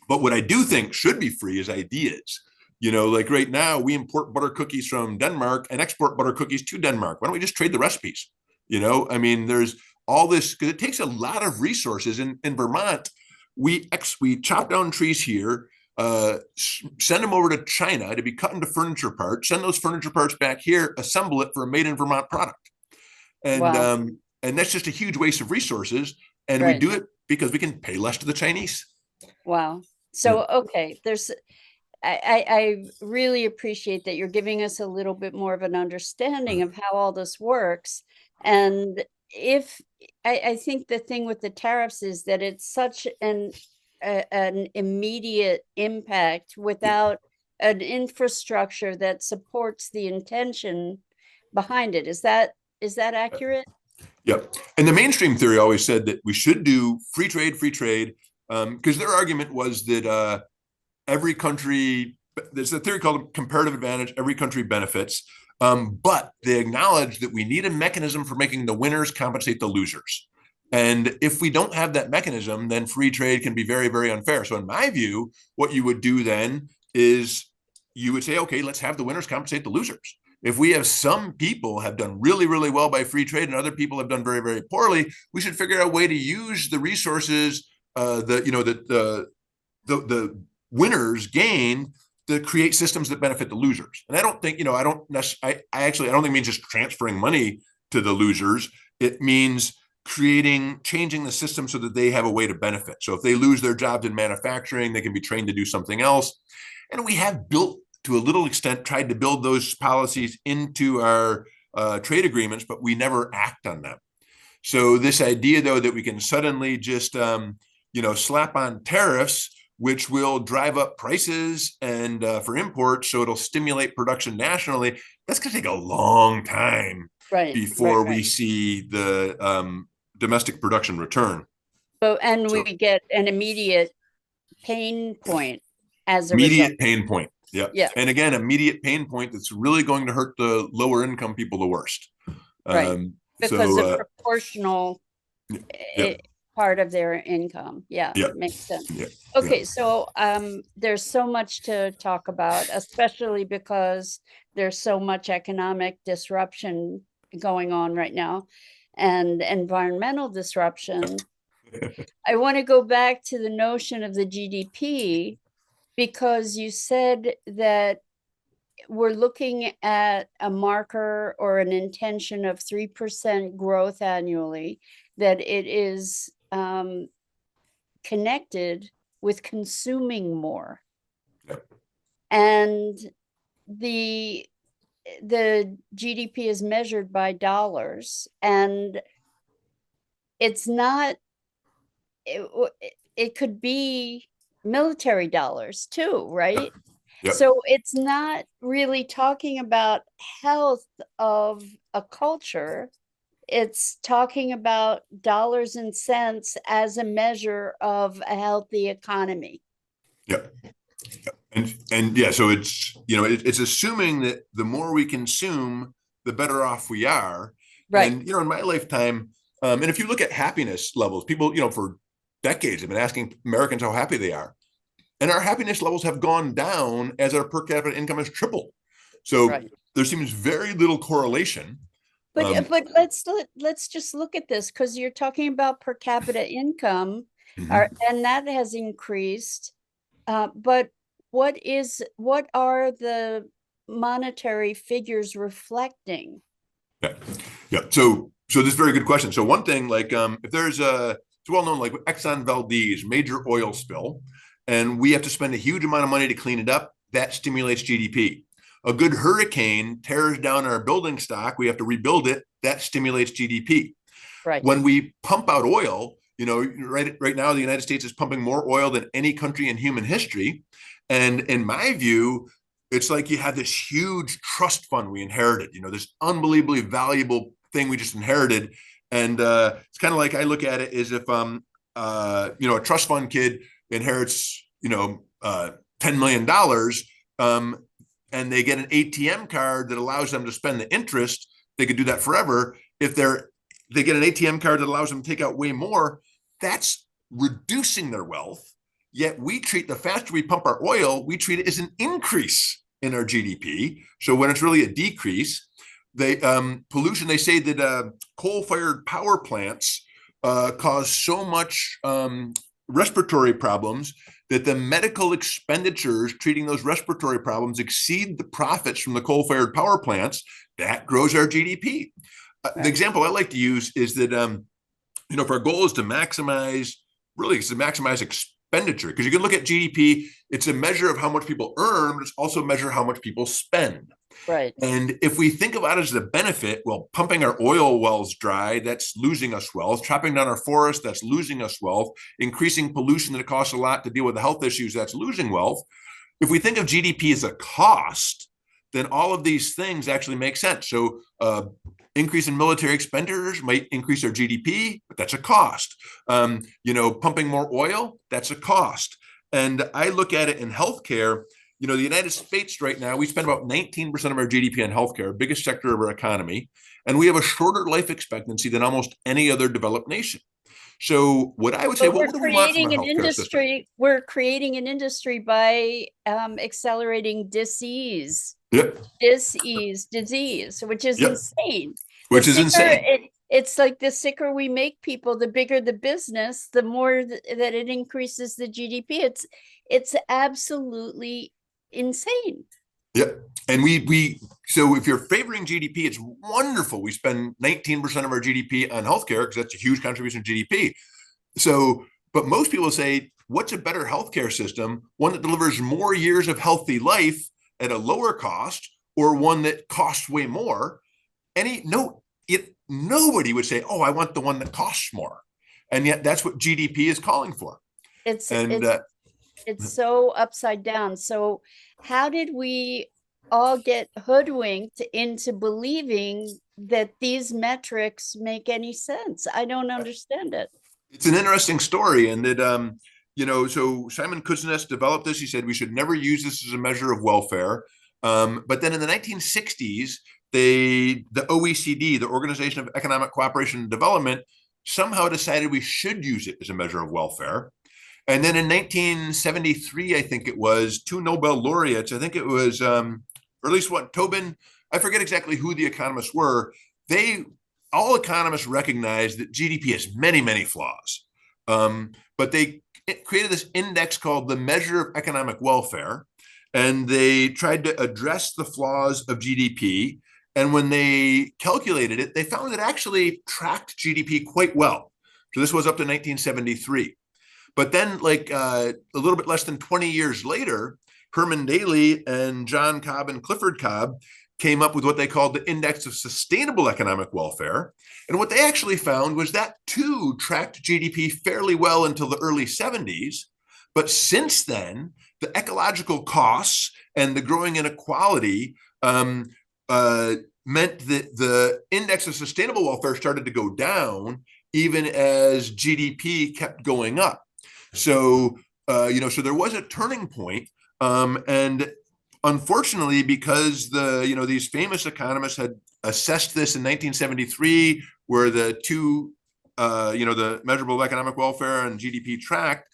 But what I do think should be free is ideas. Like right now, we import butter cookies from Denmark and export butter cookies to Denmark. Why don't we just trade the recipes? There's all this, because it takes a lot of resources. In Vermont, we chop down trees here, send them over to China to be cut into furniture parts, send those furniture parts back here, assemble it for a made in Vermont product. And Wow. And that's just a huge waste of resources. And we do it because we can pay less to the Chinese. Wow. So, okay, I really appreciate that you're giving us a little bit more of an understanding of how all this works. And I think the thing with the tariffs is that it's such an immediate impact without an infrastructure that supports the intention behind it. Is that accurate? Yep. And the mainstream theory always said that we should do free trade, because their argument was that every country, there's a theory called comparative advantage, every country benefits, but they acknowledge that we need a mechanism for making the winners compensate the losers. And if we don't have that mechanism, then free trade can be very, very unfair. So in my view, what you would do then is you would say, okay, let's have the winners compensate the losers. If we have some people have done really, really well by free trade and other people have done very, very poorly, we should figure out a way to use the resources the winners gain to create systems that benefit the losers. And I don't think, I don't think it means just transferring money to the losers. It means changing the system so that they have a way to benefit. So if they lose their jobs in manufacturing, they can be trained to do something else. And we have built, to a little extent, tried to build those policies into our trade agreements, but we never act on them. So this idea, though, that we can suddenly just, slap on tariffs, which will drive up prices and for imports, so it'll stimulate production nationally, that's going to take a long time before we see the domestic production return. We get an immediate pain point as a result. Immediate pain point. Yeah. And again, immediate pain point that's really going to hurt the lower income people the worst. Because of proportional part of their income. Makes sense. So there's so much to talk about, especially because there's so much economic disruption going on right now and environmental disruption. I want to go back to the notion of the GDP, because you said that we're looking at a marker or an intention of 3% growth annually, that it is connected with consuming more. And the GDP is measured by dollars, and it's not, it could be military dollars too, right? So it's not really talking about health of a culture. it's talking about dollars and cents as a measure of a healthy economy. Yep. And yeah, so it's, it's assuming that the more we consume, the better off we are. Right. And, in my lifetime, and if you look at happiness levels, people, for decades have been asking Americans how happy they are. And our happiness levels have gone down as our per capita income has tripled. So Right. there seems very little correlation. But let's just look at this, because you're talking about per capita income, and that has increased. But what are the monetary figures reflecting? Yeah. So this is a very good question. So one thing, like if there's it's well known, like Exxon Valdez, major oil spill, and we have to spend a huge amount of money to clean it up, that stimulates GDP. A good hurricane tears down our building stock, we have to rebuild it, that stimulates GDP. Right. When we pump out oil, right now the United States is pumping more oil than any country in human history. And in my view, it's like you have this huge trust fund we inherited, this unbelievably valuable thing we just inherited. And it's kind of like, I look at it as if, a trust fund kid inherits, $10 million, and they get an ATM card that allows them to spend the interest. They could do that forever. If they get an ATM card that allows them to take out way more, that's reducing their wealth. Yet we treat, the faster we pump our oil, we treat it as an increase in our GDP. So when it's really a decrease, pollution, they say that coal-fired power plants cause so much respiratory problems that the medical expenditures treating those respiratory problems exceed the profits from the coal-fired power plants. That grows our GDP. The example I like to use is that, if our goal is to maximize expenditure, because you can look at GDP, it's a measure of how much people earn, but it's also a measure of how much people spend. Right. And if we think about it as a benefit, well, pumping our oil wells dry, that's losing us wealth. Chopping down our forests, that's losing us wealth. Increasing pollution that costs a lot to deal with the health issues, that's losing wealth. If we think of GDP as a cost, then all of these things actually make sense. So increase in military expenditures might increase our GDP, but that's a cost. Pumping more oil, that's a cost. And I look at it in healthcare. The United States right now, we spend about 19% of our GDP on healthcare, biggest sector of our economy, and we have a shorter life expectancy than almost any other developed nation. So what I would say, what do we want from our healthcare system? We're creating an industry by accelerating disease. Yep. Disease, which is insane. Insane. It's like the sicker we make people, the bigger the business, the more that it increases the GDP. It's absolutely insane. Yep. And so if you're favoring GDP, it's wonderful. We spend 19% of our GDP on healthcare because that's a huge contribution to GDP. So, but most people say, what's a better healthcare system? One that delivers more years of healthy life at a lower cost, or one that costs way more? Nobody would say, oh, I want the one that costs more. And yet that's what GDP is calling for. It's so upside down. So how did we all get hoodwinked into believing that these metrics make any sense? I don't understand it. It's an interesting story. And that, so Simon Kuznets developed this. He said we should never use this as a measure of welfare. But then in the 1960s, the OECD, the Organization of Economic Cooperation and Development, somehow decided we should use it as a measure of welfare. And then in 1973, I think it was, two Nobel laureates, I think it was, or at least Tobin, I forget exactly who the economists were. All economists recognize that GDP has many, many flaws. But they created this index called the Measure of Economic Welfare, and they tried to address the flaws of GDP. And when they calculated it, they found it actually tracked GDP quite well. So this was up to 1973. But then, a little bit less than 20 years later, Herman Daly and John Cobb and Clifford Cobb came up with what they called the Index of Sustainable Economic Welfare. And what they actually found was that too tracked GDP fairly well until the early 70s. But since then, the ecological costs and the growing inequality meant that the index of sustainable welfare started to go down even as GDP kept going up. So, so there was a turning point. And unfortunately, because these famous economists had assessed this in 1973, where the two, the measurable economic welfare and GDP tracked,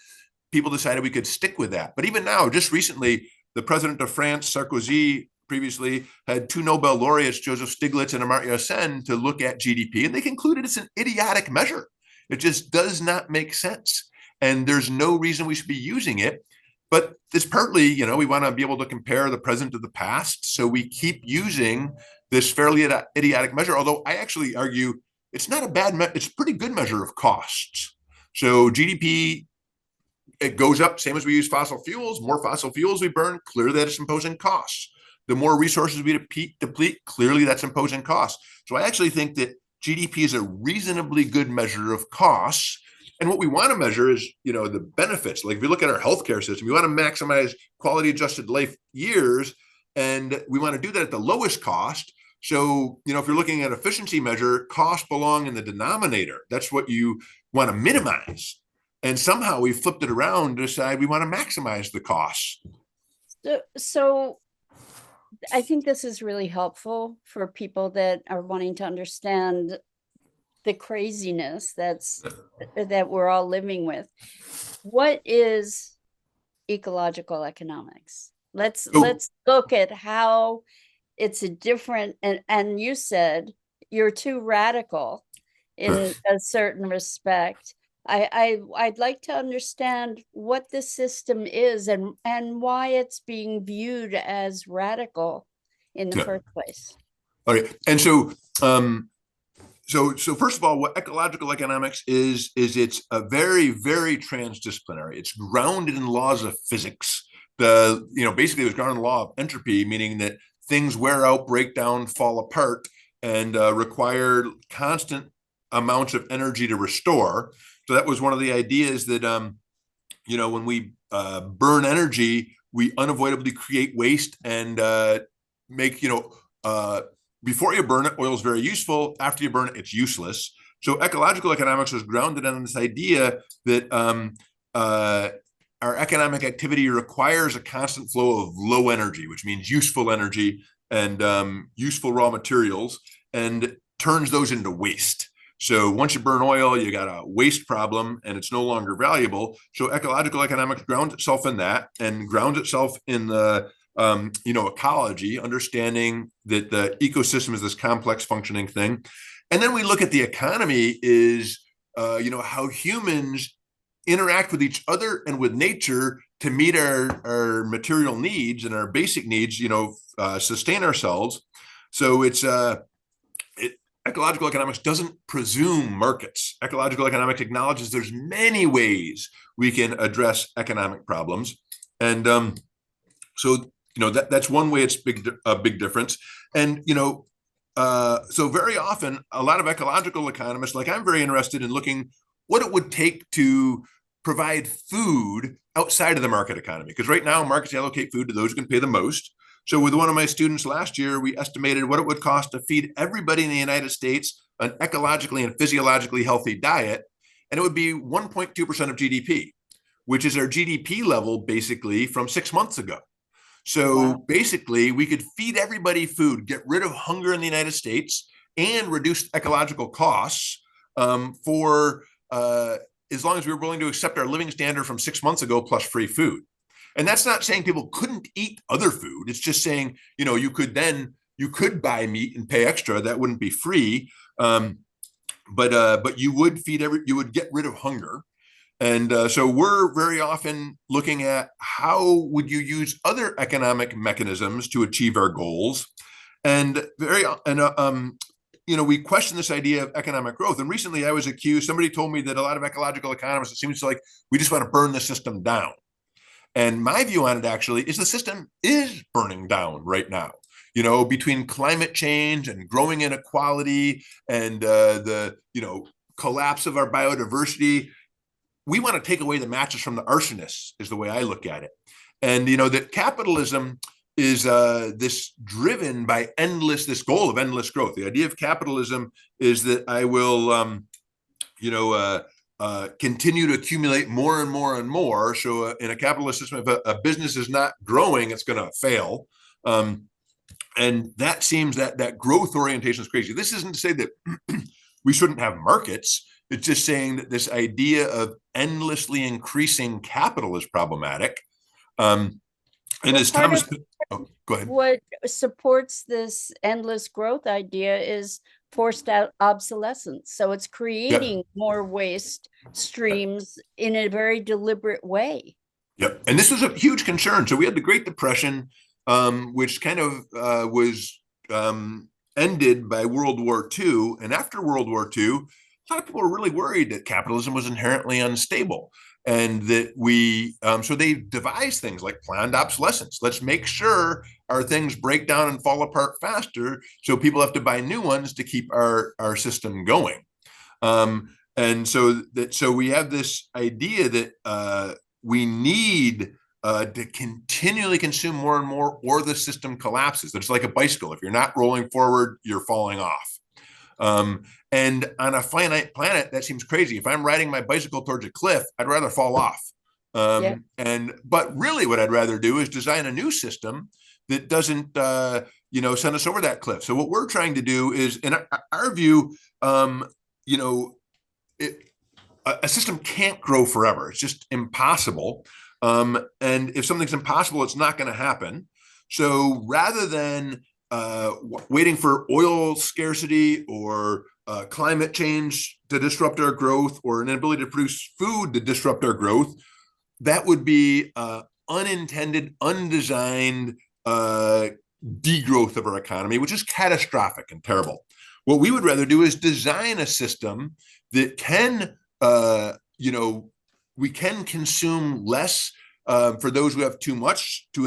people decided we could stick with that. But even now, just recently, the president of France, Sarkozy, previously had two Nobel laureates, Joseph Stiglitz and Amartya Sen, to look at GDP, and they concluded it's an idiotic measure. It just does not make sense. And there's no reason we should be using it. But it's partly, we want to be able to compare the present to the past. So we keep using this fairly idiotic measure, although I actually argue it's not a bad, it's a pretty good measure of costs. So GDP, it goes up, same as we use fossil fuels. More fossil fuels we burn, clearly that is imposing costs. The more resources we deplete, clearly that's imposing costs. So I actually think that GDP is a reasonably good measure of costs. And what we want to measure is, the benefits. Like if you look at our healthcare system, we want to maximize quality adjusted life years, and we want to do that at the lowest cost. So, if you're looking at efficiency measure, costs belong in the denominator. That's what you want to minimize. And somehow we flipped it around to decide we want to maximize the costs. So I think this is really helpful for people that are wanting to understand the craziness that we're all living with. What is ecological economics? Let's look at how it's a different, and you said you're too radical in a certain respect. I'd like to understand what the system is and why it's being viewed as radical in the first place. Okay, and so first of all, what ecological economics is it's a very, very transdisciplinary. It's grounded in laws of physics. Basically, it was grounded in the law of entropy, meaning that things wear out, break down, fall apart, and require constant amounts of energy to restore. So that was one of the ideas that, when we burn energy, we unavoidably create waste and make, before you burn it, oil is very useful. After you burn it, it's useless. So ecological economics was grounded on this idea that our economic activity requires a constant flow of low energy, which means useful energy and useful raw materials, and turns those into waste. So once you burn oil, you got a waste problem and it's no longer valuable. So ecological economics grounds itself in that and grounds itself in the ecology, understanding that the ecosystem is this complex functioning thing. And then we look at the economy is, how humans interact with each other and with nature to meet our material needs and our basic needs, sustain ourselves. So it's, ecological economics doesn't presume markets. Ecological economics acknowledges there's many ways we can address economic problems. And that's one way it's a big difference. And, so very often, a lot of ecological economists, like I'm very interested in looking what it would take to provide food outside of the market economy. Because right now, markets allocate food to those who can pay the most. So with one of my students last year, we estimated what it would cost to feed everybody in the United States an ecologically and physiologically healthy diet. And it would be 1.2% of GDP, which is our GDP level basically from 6 months ago. So basically, we could feed everybody food, get rid of hunger in the United States, and reduce ecological costs for as long as we were willing to accept our living standard from 6 months ago plus free food. And that's not saying people couldn't eat other food. It's just saying, you could buy meat and pay extra. That wouldn't be free. But you would you would get rid of hunger. And so we're very often looking at how would you use other economic mechanisms to achieve our goals. And we question this idea of economic growth. And recently I was accused, somebody told me that a lot of ecological economists, it seems like we just want to burn the system down. And my view on it actually is the system is burning down right now, between climate change and growing inequality and the collapse of our biodiversity. We want to take away the matches from the arsonists is the way I look at it. And, that capitalism is this driven by this goal of endless growth. The idea of capitalism is that I will, continue to accumulate more and more and more. So in a capitalist system, if a business is not growing, it's going to fail. And that seems that growth orientation is crazy. This isn't to say that we shouldn't have markets. It's just saying that this idea of endlessly increasing capital is problematic. And as Thomas, go ahead. What supports this endless growth idea is forced out obsolescence. So it's creating more waste streams in a very deliberate way. Yep. And this was a huge concern. So we had the Great Depression, which kind of was ended by World War II. And after World War II, a lot of people were really worried that capitalism was inherently unstable. And that so they devised things like planned obsolescence. Let's make sure our things break down and fall apart faster, so people have to buy new ones to keep our system going. And so we have this idea that we need to continually consume more and more, or the system collapses. It's like a bicycle. If you're not rolling forward, you're falling off. And on a finite planet, that seems crazy. If I'm riding my bicycle towards a cliff, I'd rather fall off. But really what I'd rather do is design a new system that doesn't, send us over that cliff. So what we're trying to do is, in our view, a system can't grow forever. It's just impossible. And if something's impossible, it's not going to happen. So rather than waiting for oil scarcity or climate change to disrupt our growth, or an inability to produce food to disrupt our growth, that would be unintended, undesigned degrowth of our economy, which is catastrophic and terrible. What we would rather do is design a system that can, we can consume less for those who have too much, to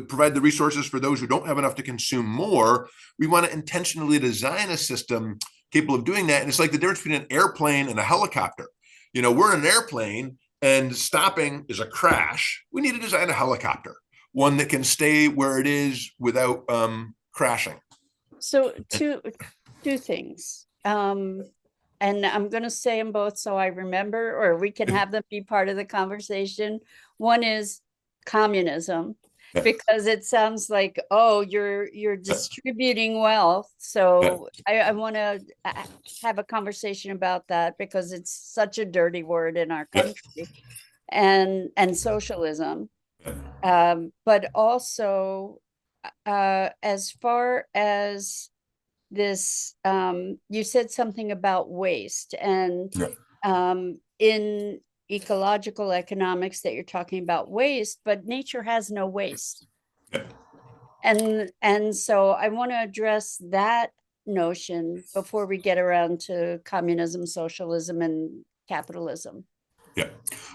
provide the resources for those who don't have enough to consume more. We want to intentionally design a system capable of doing that. And it's like the difference between an airplane and a helicopter. We're in an airplane and stopping is a crash. We need to design a helicopter, one that can stay where it is without crashing. So two things. And I'm going to say them both so I remember, or we can have them be part of the conversation. One is communism, because it sounds like, oh, you're distributing wealth. So I want to have a conversation about that, because it's such a dirty word in our country. And socialism. But also, as far as this, you said something about waste, and in ecological economics that you're talking about waste, but nature has no waste. And so I want to address that notion before we get around to communism, socialism, and capitalism. Yeah.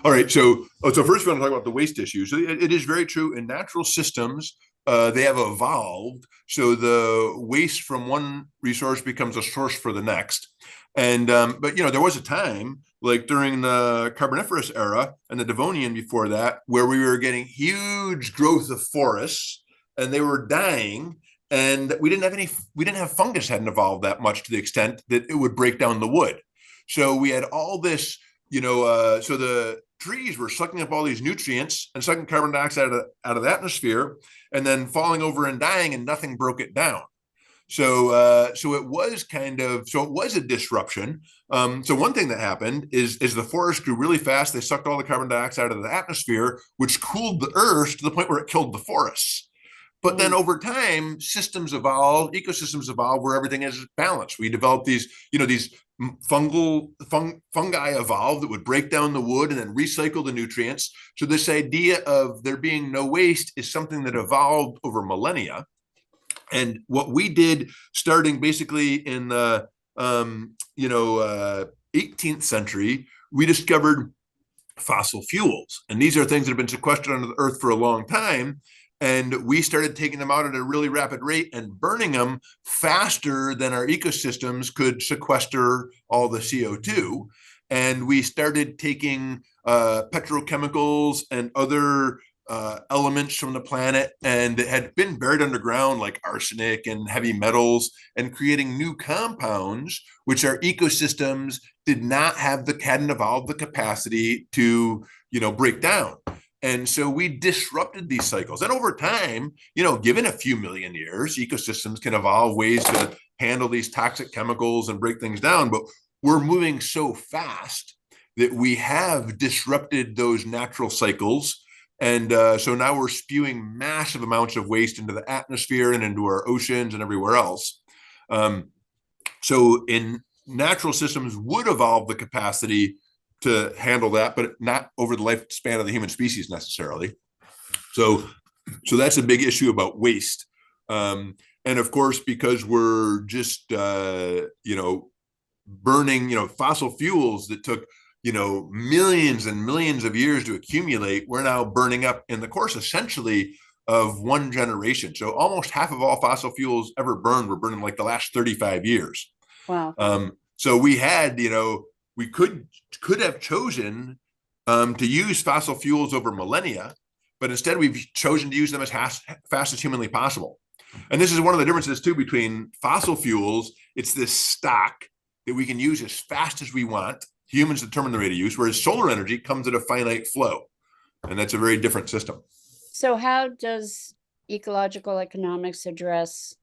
All right. So first we want to talk about the waste issue. So it is very true in natural systems. They have evolved, so the waste from one resource becomes a source for the next. And but there was a time, like during the Carboniferous era and the Devonian before that, where we were getting huge growth of forests, and they were dying, and we didn't have fungus hadn't evolved that much to the extent that it would break down the wood. So we had all this, so the trees were sucking up all these nutrients and sucking carbon dioxide out of the atmosphere, and then falling over and dying, and nothing broke it down. So it was a disruption. So one thing that happened is the forest grew really fast. They sucked all the carbon dioxide out of the atmosphere, which cooled the earth to the point where it killed the forests. But then over time, systems evolved, ecosystems evolved, where everything is balanced. We developed these fungi evolved that would break down the wood and then recycle the nutrients. So this idea of there being no waste is something that evolved over millennia. And what we did, starting basically in the 18th century, we discovered fossil fuels. And these are things that have been sequestered under the earth for a long time. And we started taking them out at a really rapid rate and burning them faster than our ecosystems could sequester all the CO2. And we started taking petrochemicals and other elements from the planet and that had been buried underground, like arsenic and heavy metals, and creating new compounds, which our ecosystems hadn't evolved the capacity to, break down. And so we disrupted these cycles. And over time, given a few million years, ecosystems can evolve ways to handle these toxic chemicals and break things down. But we're moving so fast that we have disrupted those natural cycles. And so now we're spewing massive amounts of waste into the atmosphere and into our oceans and everywhere else. So in natural systems would evolve the capacity to handle that, but not over the lifespan of the human species necessarily. So that's a big issue about waste. And of course, because we're just, burning, fossil fuels that took, millions and millions of years to accumulate, we're now burning up in the course essentially of one generation. So almost half of all fossil fuels ever burned were burned in like the last 35 years. Wow. So we had, we could have chosen to use fossil fuels over millennia, but instead we've chosen to use them as fast as humanly possible. And this is one of the differences too between fossil fuels. It's this stock that we can use as fast as we want. Humans determine the rate of use, whereas solar energy comes at a finite flow. And that's a very different system. So how does ecological economics address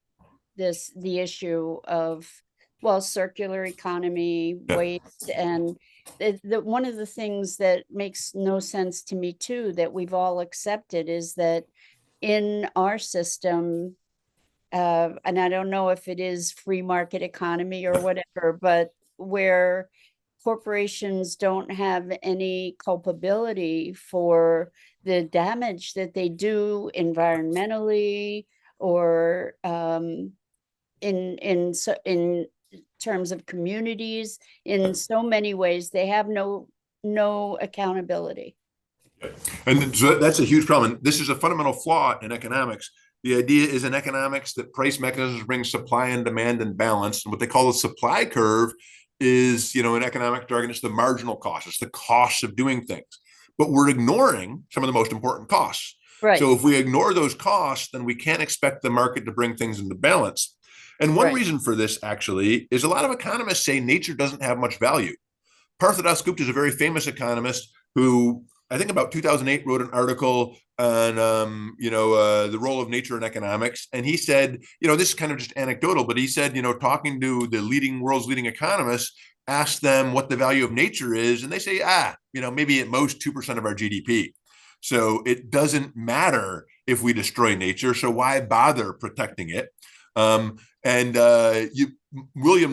the issue of, circular economy, waste, and one of the things that makes no sense to me too, that we've all accepted, is that in our system, and I don't know if it is free market economy or whatever, but where corporations don't have any culpability for the damage that they do environmentally or in terms of communities. In so many ways, they have no accountability. And so that's a huge problem. This is a fundamental flaw in economics. The idea is in economics that price mechanisms bring supply and demand in balance. And what they call the supply curve is, in economic jargon, it's the marginal cost. It's the cost of doing things. But we're ignoring some of the most important costs. Right. So if we ignore those costs, then we can't expect the market to bring things into balance. And one reason for this actually is a lot of economists say nature doesn't have much value. Partha Dasgupta is a very famous economist who, I think about 2008, wrote an article on, the role of nature in economics. And he said, this is kind of just anecdotal, but he said, talking to the world's leading economists, ask them what the value of nature is. And they say, maybe at most 2% of our GDP. So it doesn't matter if we destroy nature. So why bother protecting it? William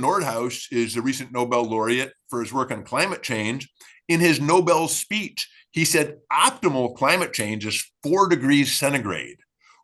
Nordhaus is a recent Nobel laureate for his work on climate change. In his Nobel speech, he said optimal climate change is 4 degrees centigrade,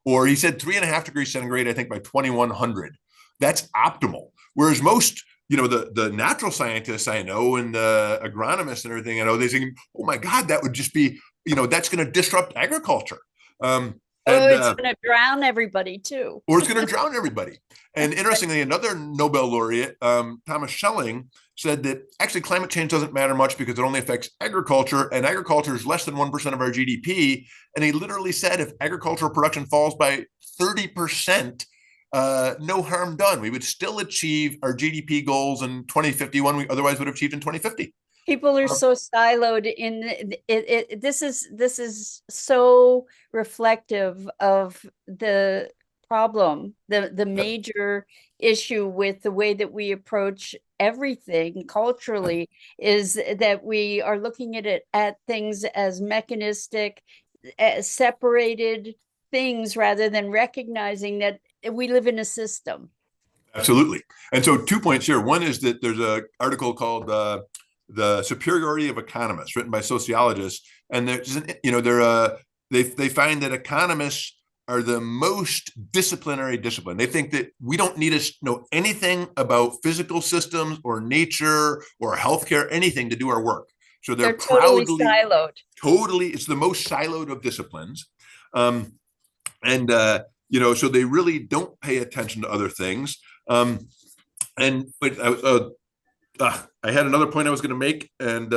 or he said 3.5 degrees centigrade, I think by 2100. That's optimal. Whereas most, the natural scientists I know and the agronomists and everything I know, they think, oh my God, that would just be, that's going to disrupt agriculture. It's going to drown everybody too. Or it's going to drown everybody. And interestingly, another Nobel laureate, Thomas Schelling, said that actually climate change doesn't matter much because it only affects agriculture, and agriculture is less than 1% of our GDP. And he literally said if agricultural production falls by 30%, no harm done. We would still achieve our GDP goals in 2051 we otherwise would have achieved in 2050. People are so siloed in it. This is so reflective of the problem, the major issue with the way that we approach everything culturally, is that we are looking at things as mechanistic, separated things, rather than recognizing that we live in a system. Absolutely. And so 2 points here. One is that there's an article called The Superiority of Economists, written by sociologists, and they find that economists are the most disciplinary discipline. They think that we don't need to know anything about physical systems or nature or healthcare, anything to do our work. So they're totally siloed. Totally, it's the most siloed of disciplines. So they really don't pay attention to other things. I had another point I was going to make, and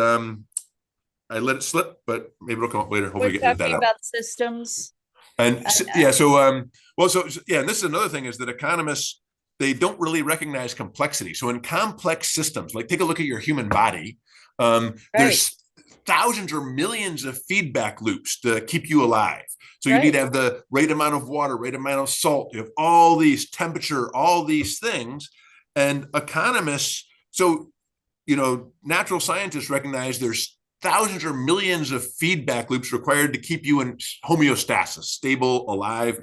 I let it slip, but maybe it'll come up later. Hopefully We're we get that talking out. about systems. And yeah, so well, so yeah, and this is another thing is that economists, they don't really recognize complexity. So in complex systems, like take a look at your human body, Right. there's thousands or millions of feedback loops to keep you alive. So you Right. need to have the right amount of water, right amount of salt, you have all these temperature, all these things. And economists, so natural scientists recognize there's thousands or millions of feedback loops required to keep you in homeostasis, stable, alive.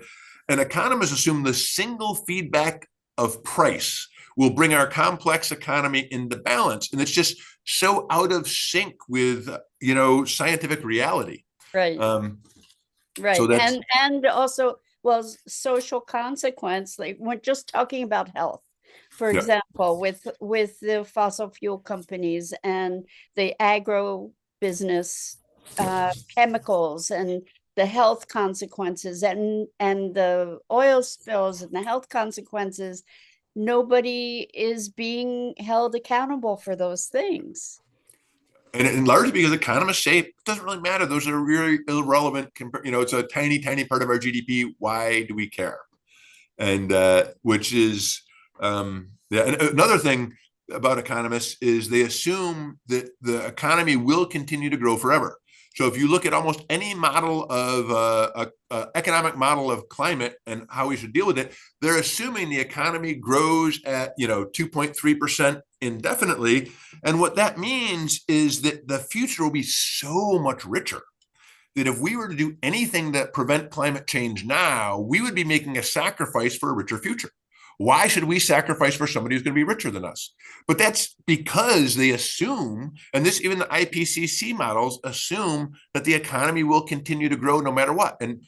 And economists assume the single feedback of price will bring our complex economy into balance. And it's just so out of sync with, scientific reality. Right. Right. So that's, and also, well, social consequence, like we're just talking about health. For example, with the fossil fuel companies and the agro business, chemicals and the health consequences and the oil spills and the health consequences, nobody is being held accountable for those things. and largely because economists say it doesn't really matter. Those are really irrelevant. It's a tiny, tiny part of our GDP. Why do we care? And which is, and another thing about economists is they assume that the economy will continue to grow forever. So if you look at almost any model of economic model of climate and how we should deal with it, they're assuming the economy grows at 2.3% indefinitely. And what that means is that the future will be so much richer that if we were to do anything that prevent climate change now, we would be making a sacrifice for a richer future. Why should we sacrifice for somebody who's going to be richer than us? But that's because they assume, and this even the IPCC models assume that the economy will continue to grow no matter what. And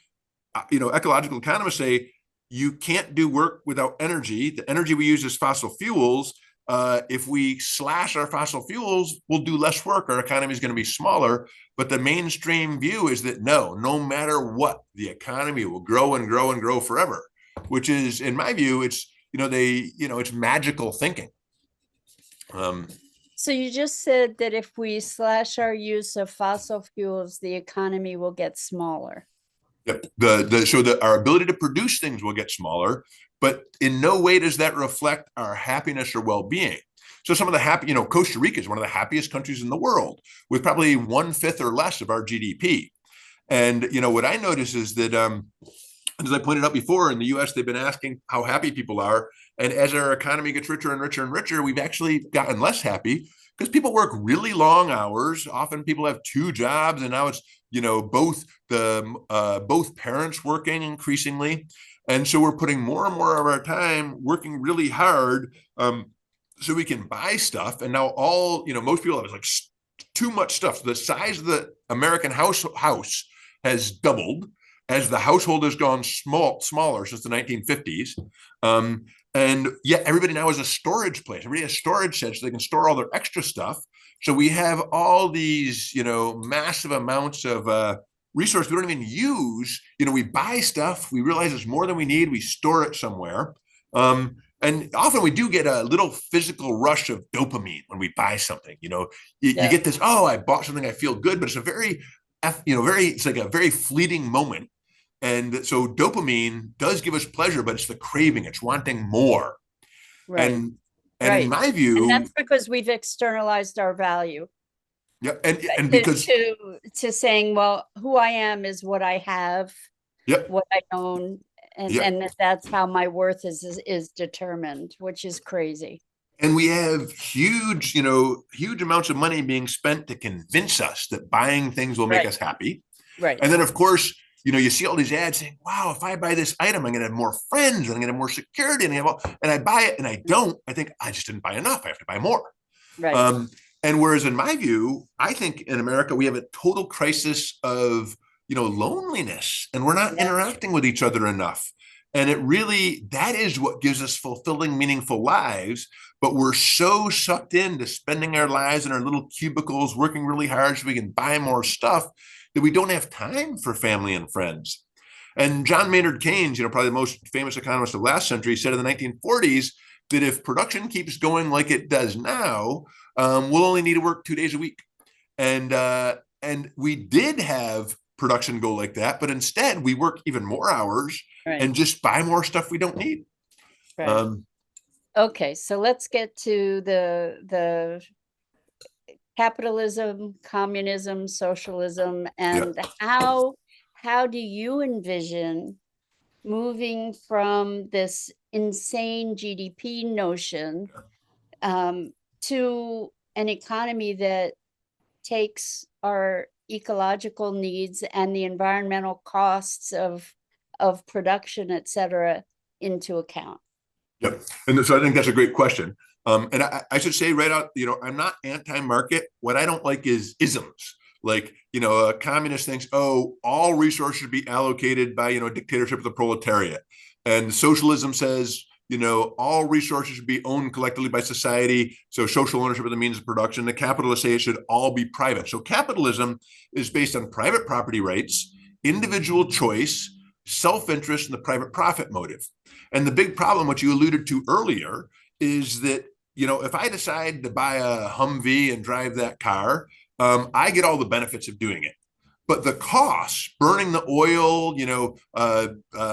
ecological economists say you can't do work without energy. The energy we use is fossil fuels. If we slash our fossil fuels, we'll do less work. Our economy is going to be smaller. But the mainstream view is that no matter what, the economy will grow and grow and grow forever, which is, in my view, it's it's magical thinking. So you just said that if we slash our use of fossil fuels, the economy will get smaller. Yep. So our ability to produce things will get smaller, but in no way does that reflect our happiness or well-being. So some of the Costa Rica is one of the happiest countries in the world with probably 1/5 or less of our GDP. And, what I notice is that, as I pointed out before, in the US, they've been asking how happy people are. And as our economy gets richer and richer and richer, we've actually gotten less happy because people work really long hours. Often people have 2 jobs, and now it's, both parents working increasingly. And so we're putting more and more of our time working really hard so we can buy stuff. And now most people have like too much stuff. So the size of the American house has doubled as the household has gone smaller since the 1950s. And yet everybody now has a storage place. Everybody has storage sheds so they can store all their extra stuff. So we have all these, massive amounts of resource we don't even use. We buy stuff, we realize it's more than we need, we store it somewhere. And often we do get a little physical rush of dopamine when we buy something. You get this, I bought something, I feel good, but it's it's like a very fleeting moment. And so dopamine does give us pleasure, but it's the craving, it's wanting more. Right. And in my view, and that's because we've externalized our value. Yeah, and because to saying, well, who I am is what I have, what I own, and that's how my worth is determined, which is crazy. And we have huge amounts of money being spent to convince us that buying things will make us happy. Right. And then, of course, you see all these ads saying, wow, if I buy this item, I'm going to have more friends, and I'm going to have more security, and I buy it, and I don't. I think I just didn't buy enough. I have to buy more. Right. And whereas in my view, I think in America, we have a total crisis of, loneliness, and we're not interacting with each other enough. And that is what gives us fulfilling, meaningful lives. But we're so sucked into spending our lives in our little cubicles, working really hard so we can buy more stuff, that we don't have time for family and friends. And John Maynard Keynes, probably the most famous economist of last century, said in the 1940s that if production keeps going like it does now, we'll only need to work 2 days a week. And And we did have production go like that, but instead we work even more hours and just buy more stuff we don't need. Okay, so let's get to the capitalism, communism, socialism, and how do you envision moving from this insane GDP notion to an economy that takes our ecological needs and the environmental costs of production, et cetera, into account? Yep. And so I think that's a great question. And I should say right out, I'm not anti-market. What I don't like is isms. Like, a communist thinks, oh, all resources should be allocated by, dictatorship of the proletariat. And socialism says, all resources should be owned collectively by society. So social ownership of the means of production. The capitalists say it should all be private. So capitalism is based on private property rights, individual choice, self-interest, and the private profit motive. And the big problem, which you alluded to earlier, is that, if I decide to buy a Humvee and drive that car, I get all the benefits of doing it. But the costs, burning the oil,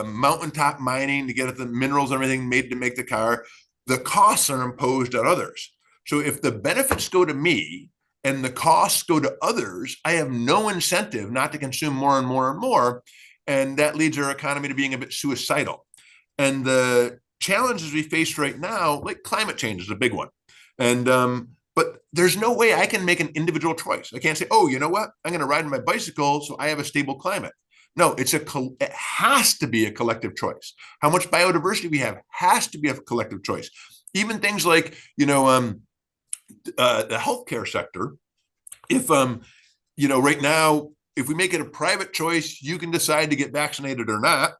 mountaintop mining to get at the minerals and everything made to make the car, the costs are imposed on others. So if the benefits go to me and the costs go to others, I have no incentive not to consume more and more and more. And that leads our economy to being a bit suicidal. And the challenges we face right now, like climate change is a big one. And but there's no way I can make an individual choice. I can't say, oh, you know what? I'm going to ride on my bicycle so I have a stable climate. No, it has to be a collective choice. How much biodiversity we have has to be a collective choice. Even things like, the healthcare sector. If, right now, if we make it a private choice, you can decide to get vaccinated or not.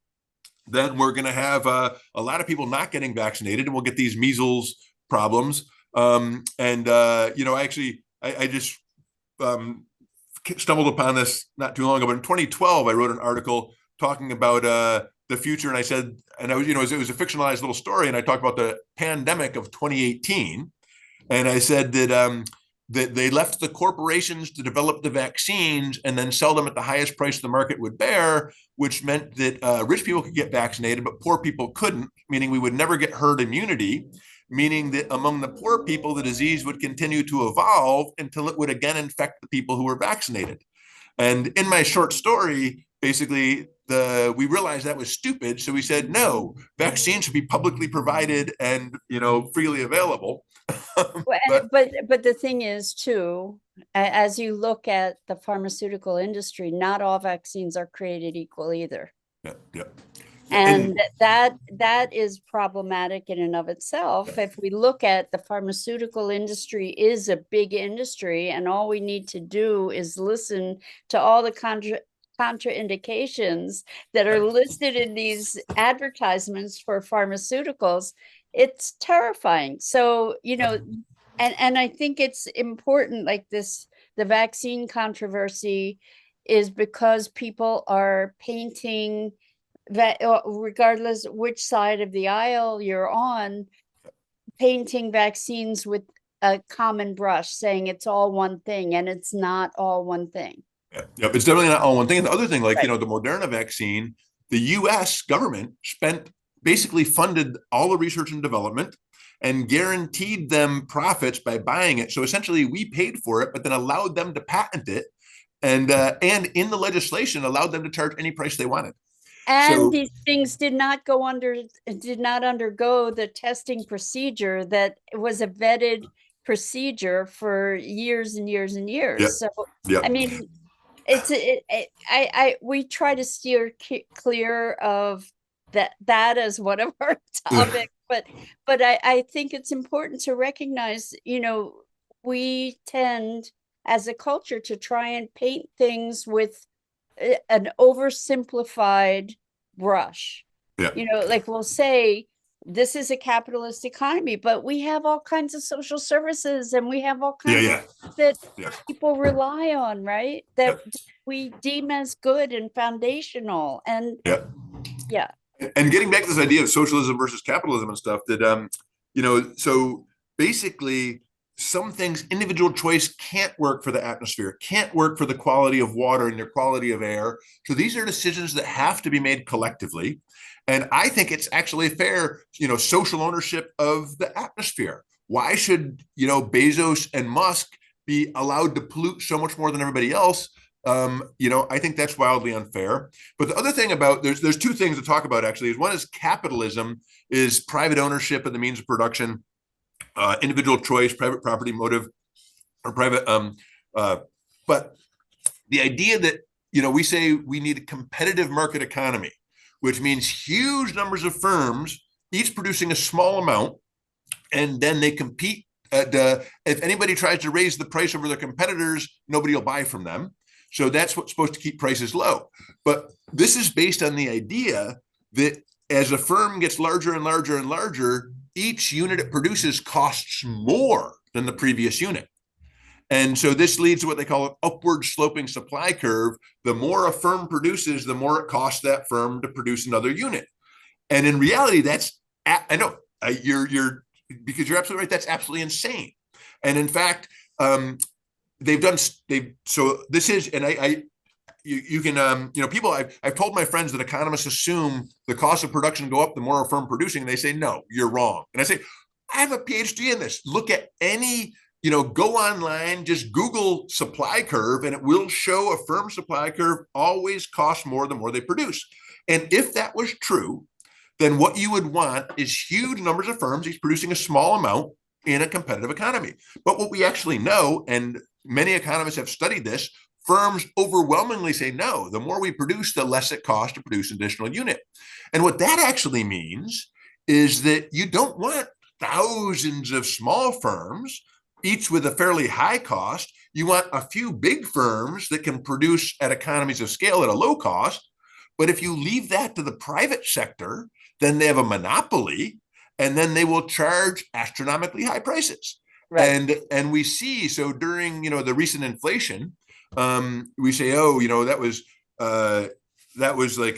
Then we're going to have a lot of people not getting vaccinated, and we'll get these measles problems. I just stumbled upon this not too long ago, but in 2012, I wrote an article talking about the future. And I said, and I was, it was a fictionalized little story. And I talked about the pandemic of 2018. And I said that, that they left the corporations to develop the vaccines and then sell them at the highest price the market would bear, which meant that rich people could get vaccinated, but poor people couldn't, meaning we would never get herd immunity, meaning that among the poor people, the disease would continue to evolve until it would again infect the people who were vaccinated. And in my short story, basically, we realized that was stupid. So we said, no, vaccines should be publicly provided and, freely available. but the thing is, too, as you look at the pharmaceutical industry, not all vaccines are created equal either. Yeah. And that is problematic in and of itself. If we look at the pharmaceutical industry is a big industry, and all we need to do is listen to all the contraindications that are listed in these advertisements for pharmaceuticals. It's terrifying. So, and I think it's important, like this, the vaccine controversy is because people are painting that, regardless which side of the aisle you're on, painting vaccines with a common brush, saying it's all one thing, and it's not all one thing. Yep, it's definitely not all one thing. And the other thing, like, the Moderna vaccine, the US government basically funded all the research and development and guaranteed them profits by buying it. So essentially we paid for it, but then allowed them to patent it. And in the legislation allowed them to charge any price they wanted. And these things did not undergo the testing procedure that was a vetted procedure for years and years and years. Yep. So, Yep. I mean, we try to steer clear of that as one of our topics, but I think it's important to recognize, we tend as a culture to try and paint things with an oversimplified brush. Yeah. Like we'll say this is a capitalist economy, but we have all kinds of social services and we have all kinds of that people rely on, right? That we deem as good and foundational. And and getting back to this idea of socialism versus capitalism and stuff, that so basically some things, individual choice can't work for the atmosphere, can't work for the quality of water and the quality of air. So these are decisions that have to be made collectively. And I think it's actually fair, social ownership of the atmosphere. Why should, Bezos and Musk be allowed to pollute so much more than everybody else? I think that's wildly unfair. But the other thing about there's two things to talk about actually. Is one is capitalism is private ownership of the means of production, individual choice, private property motive, or private. But the idea that we say we need a competitive market economy, which means huge numbers of firms, each producing a small amount, and then they compete. If anybody tries to raise the price over their competitors, nobody will buy from them. So that's what's supposed to keep prices low. But this is based on the idea that as a firm gets larger and larger and larger, each unit it produces costs more than the previous unit. And so this leads to what they call an upward sloping supply curve. The more a firm produces, the more it costs that firm to produce another unit. And in reality, I know you're because you're absolutely right. That's absolutely insane. And in fact, so this is, and you can, people, I've told my friends that economists assume the cost of production go up the more a firm producing, and they say, no, you're wrong. And I say, I have a PhD in this. Look at any, go online, just Google supply curve, and it will show a firm supply curve always costs more the more they produce. And if that was true, then what you would want is huge numbers of firms, each producing a small amount in a competitive economy. But what we actually know, and many economists have studied this, firms overwhelmingly say no. The more we produce, the less it costs to produce an additional unit. And what that actually means is that you don't want thousands of small firms, each with a fairly high cost. You want a few big firms that can produce at economies of scale at a low cost. But if you leave that to the private sector, then they have a monopoly, and then they will charge astronomically high prices. Right. And we see, so during, the recent inflation, we say, that was like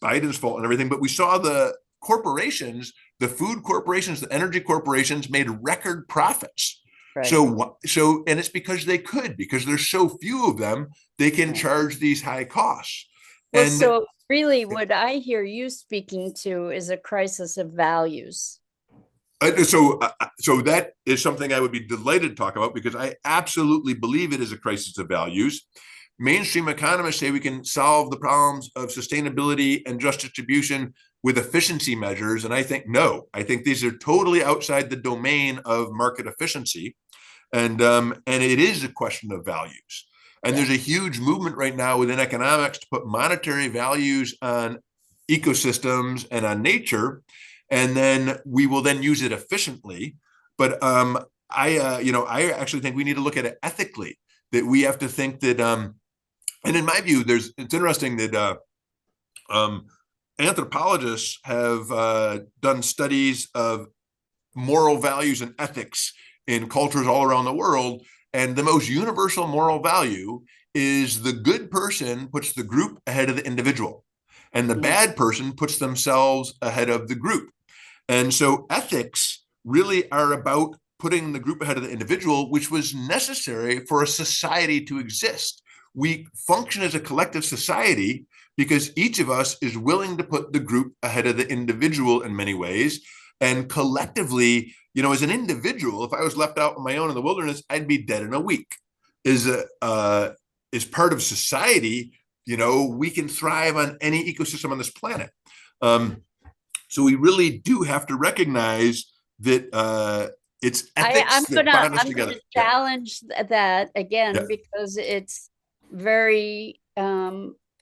Biden's fault and everything. But we saw the corporations, the food corporations, the energy corporations made record profits. Right. So, and it's because there's so few of them, they can charge these high costs. Well, so really what I hear you speaking to is a crisis of values. So that is something I would be delighted to talk about, because I absolutely believe it is a crisis of values. Mainstream economists say we can solve the problems of sustainability and just distribution with efficiency measures. And I think, no, I think these are totally outside the domain of market efficiency. And it is a question of values. And there's a huge movement right now within economics to put monetary values on ecosystems and on nature, and then we will then use it efficiently. But I actually think we need to look at it ethically. That we have to think that, and in my view, it's interesting that anthropologists have done studies of moral values and ethics in cultures all around the world. And the most universal moral value is the good person puts the group ahead of the individual, and the bad person puts themselves ahead of the group. And so ethics really are about putting the group ahead of the individual, which was necessary for a society to exist. We function as a collective society because each of us is willing to put the group ahead of the individual in many ways. And collectively, as an individual, if I was left out on my own in the wilderness, I'd be dead in a week. As part of society, we can thrive on any ecosystem on this planet. So we really do have to recognize that it's ethics that bond us together. I'm going to challenge that again, because it's very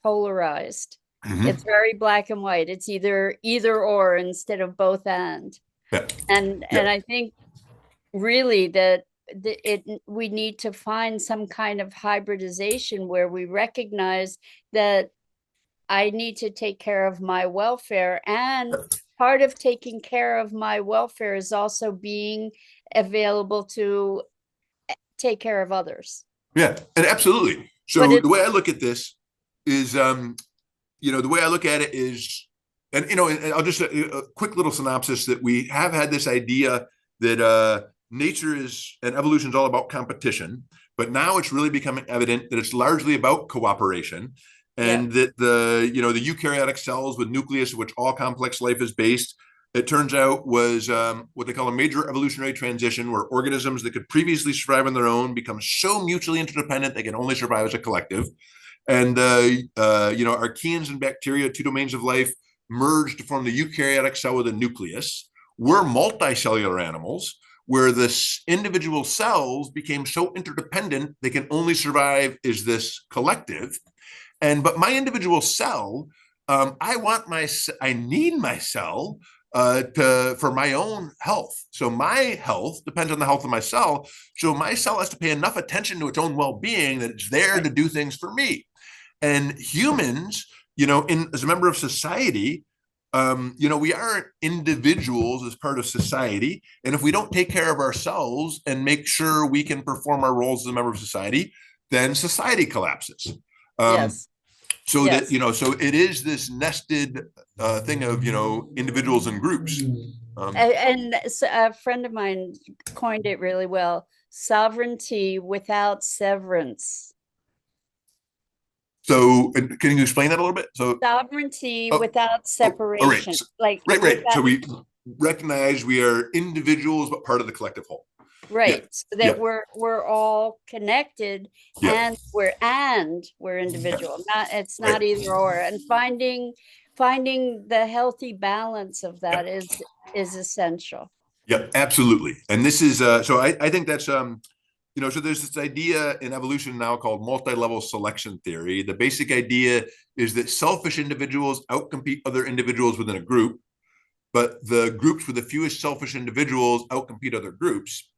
polarized. Mm-hmm. It's very black and white. It's either or instead of both and. Yeah. And I think really that we need to find some kind of hybridization where we recognize that I need to take care of my welfare, and part of taking care of my welfare is also being available to take care of others. Yeah, and absolutely. So the way I look at this is, the way I look at it is, and I'll just a quick little synopsis that we have had this idea that nature and evolution is all about competition, but now it's really becoming evident that it's largely about cooperation, and that the eukaryotic cells with nucleus, which all complex life is based, it turns out was what they call a major evolutionary transition, where organisms that could previously survive on their own become so mutually interdependent they can only survive as a collective. And archaeans and bacteria, two domains of life, merged to form the eukaryotic cell with a nucleus. We're multicellular animals, where the individual cells became so interdependent they can only survive as this collective. But my individual cell, I need my cell for my own health. So my health depends on the health of my cell. So my cell has to pay enough attention to its own well-being that it's there to do things for me. And humans, as a member of society, we aren't individuals as part of society. And if we don't take care of ourselves and make sure we can perform our roles as a member of society, then society collapses. So it is this nested thing of, individuals and groups. And a friend of mine coined it really well: sovereignty without severance. So can you explain that a little bit? So sovereignty without separation. Right. So we recognize we are individuals, but part of the collective whole. Right. So that we're all connected, and we're individual. It's not either or. And finding the healthy balance of that is essential. Yeah, absolutely. And this is so I think that's so there's this idea in evolution now called multi-level selection theory. The basic idea is that selfish individuals outcompete other individuals within a group, but the groups with the fewest selfish individuals outcompete other groups.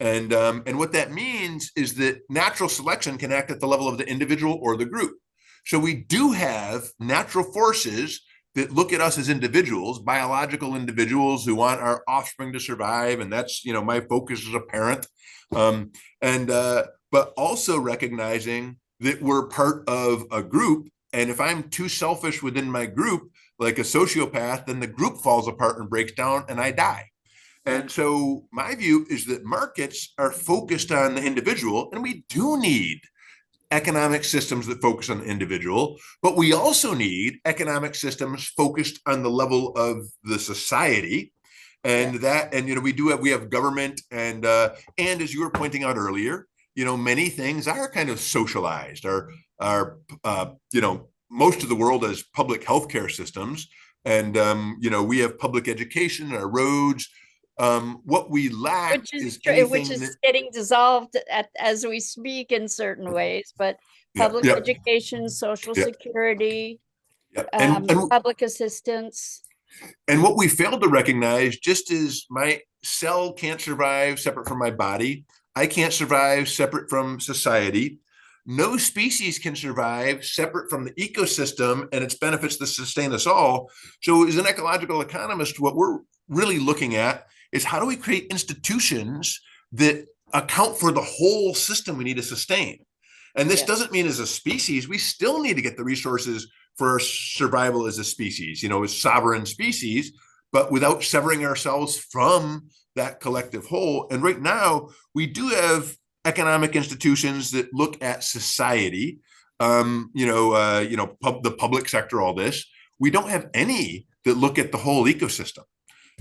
And what that means is that natural selection can act at the level of the individual or the group. So we do have natural forces that look at us as individuals, biological individuals who want our offspring to survive. And that's, my focus as a parent. But also recognizing that we're part of a group. And if I'm too selfish within my group, like a sociopath, then the group falls apart and breaks down and I die. And so my view is that markets are focused on the individual, and we do need economic systems that focus on the individual, but we also need economic systems focused on the level of the society. And we have government, and as you were pointing out earlier, many things are kind of socialized. Most of the world has public healthcare systems, and we have public education, our roads. What we lack is getting dissolved as we speak in certain ways, but public education, social security, and public assistance. And what we failed to recognize, just as my cell can't survive separate from my body, I can't survive separate from society. No species can survive separate from the ecosystem and its benefits that sustain us all. So as an ecological economist, what we're really looking at is how do we create institutions that account for the whole system we need to sustain? And this doesn't mean as a species, we still need to get the resources for our survival as a species, as sovereign species, but without severing ourselves from that collective whole. And right now, we do have economic institutions that look at society, the public sector, all this. We don't have any that look at the whole ecosystem.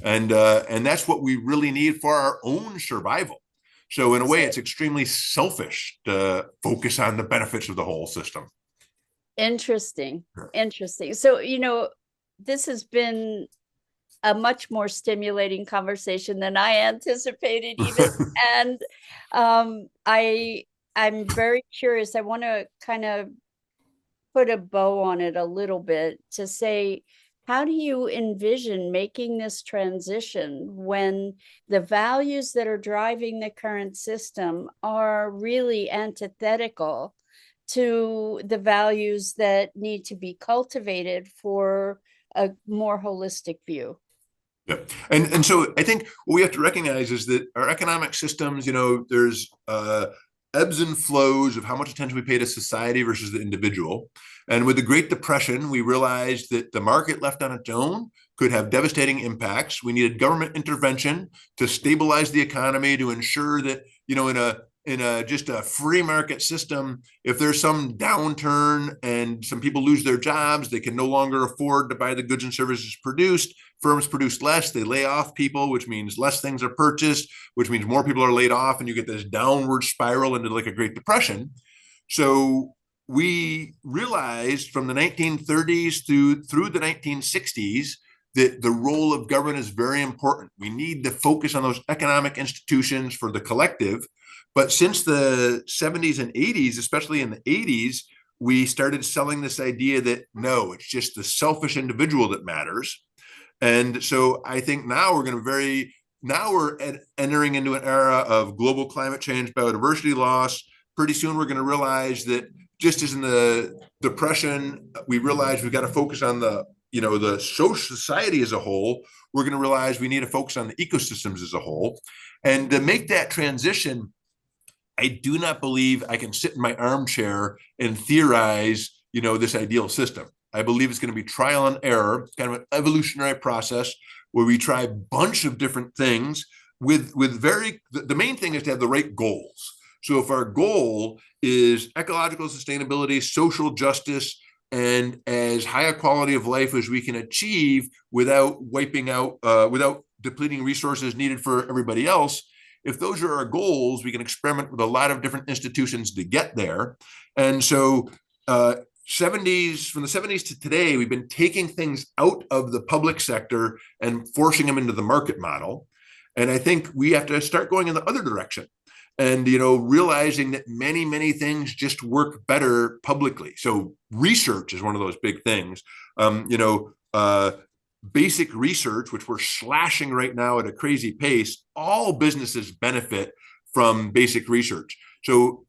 And that's what we really need for our own survival. So in a way, it's extremely selfish to focus on the benefits of the whole system. Interesting. So, this has been a much more stimulating conversation than I anticipated even. And I'm very curious. I want to kind of put a bow on it a little bit to say, how do you envision making this transition when the values that are driving the current system are really antithetical to the values that need to be cultivated for a more holistic view? Yeah. And so I think what we have to recognize is that our economic systems, there's ebbs and flows of how much attention we pay to society versus the individual. And with the Great Depression, we realized that the market left on its own could have devastating impacts. We needed government intervention to stabilize the economy, to ensure that, in a just a free market system, if there's some downturn and some people lose their jobs, they can no longer afford to buy the goods and services produced. Firms produce less, they lay off people, which means less things are purchased, which means more people are laid off, and you get this downward spiral into like a Great Depression. So we realized from the 1930s through the 1960s that the role of government is very important. We need to focus on those economic institutions for the collective. But since the 70s and 80s, especially in the 80s, we started selling this idea that no, it's just the selfish individual that matters. And so I think now we're entering into an era of global climate change, biodiversity loss. Pretty soon we're going to realize that just as in the Depression, we realized we've got to focus on the social society as a whole. We're going to realize we need to focus on the ecosystems as a whole. And to make that transition, I do not believe I can sit in my armchair and theorize, this ideal system. I believe it's going to be trial and error, kind of an evolutionary process where we try a bunch of different things the main thing is to have the right goals. So if our goal is ecological sustainability, social justice, and as high a quality of life as we can achieve without without depleting resources needed for everybody else, if those are our goals, we can experiment with a lot of different institutions to get there. And so from the 70s to today, we've been taking things out of the public sector and forcing them into the market model. And I think we have to start going in the other direction and, realizing that many, many things just work better publicly. So research is one of those big things. Basic research, which we're slashing right now at a crazy pace, all businesses benefit from basic research. So,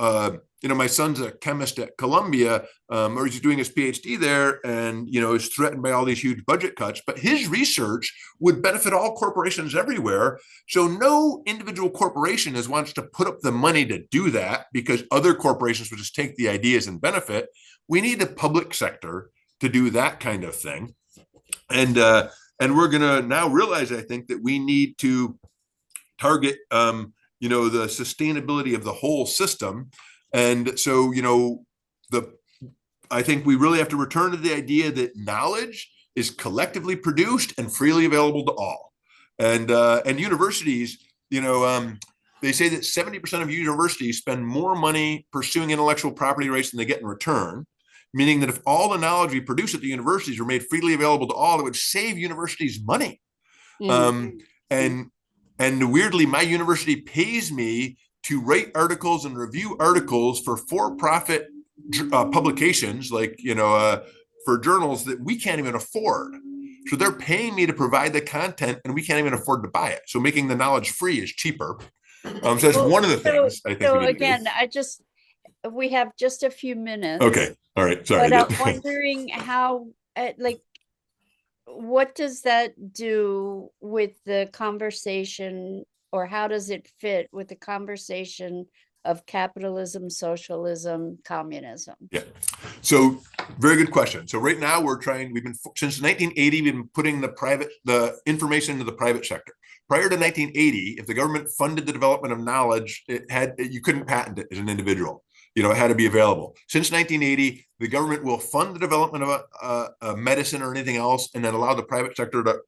my son's a chemist at Columbia, or he's doing his PhD there, and, is threatened by all these huge budget cuts, but his research would benefit all corporations everywhere. So no individual corporation wants to put up the money to do that because other corporations would just take the ideas and benefit. We need the public sector to do that kind of thing. And we're going to now realize, I think, that we need to target, the sustainability of the whole system. And so, I think we really have to return to the idea that knowledge is collectively produced and freely available to all. And universities, they say that 70% of universities spend more money pursuing intellectual property rights than they get in return. Meaning that if all the knowledge we produce at the universities were made freely available to all, it would save universities money. Mm-hmm. And weirdly, my university pays me to write articles and review articles for-profit publications, like, for journals that we can't even afford. So they're paying me to provide the content and we can't even afford to buy it. So making the knowledge free is cheaper. So that's one of the things I think. So again, we have just a few minutes. Okay. All right. Sorry. But I'm wondering how, what does that do with the conversation, or how does it fit with the conversation of capitalism, socialism, communism? Yeah. So very good question. So right now since 1980, we've been putting the information into the private sector. Prior to 1980, if the government funded the development of knowledge, you couldn't patent it as an individual. It had to be available. Since 1980, the government will fund the development of a medicine or anything else, and then allow the private sector to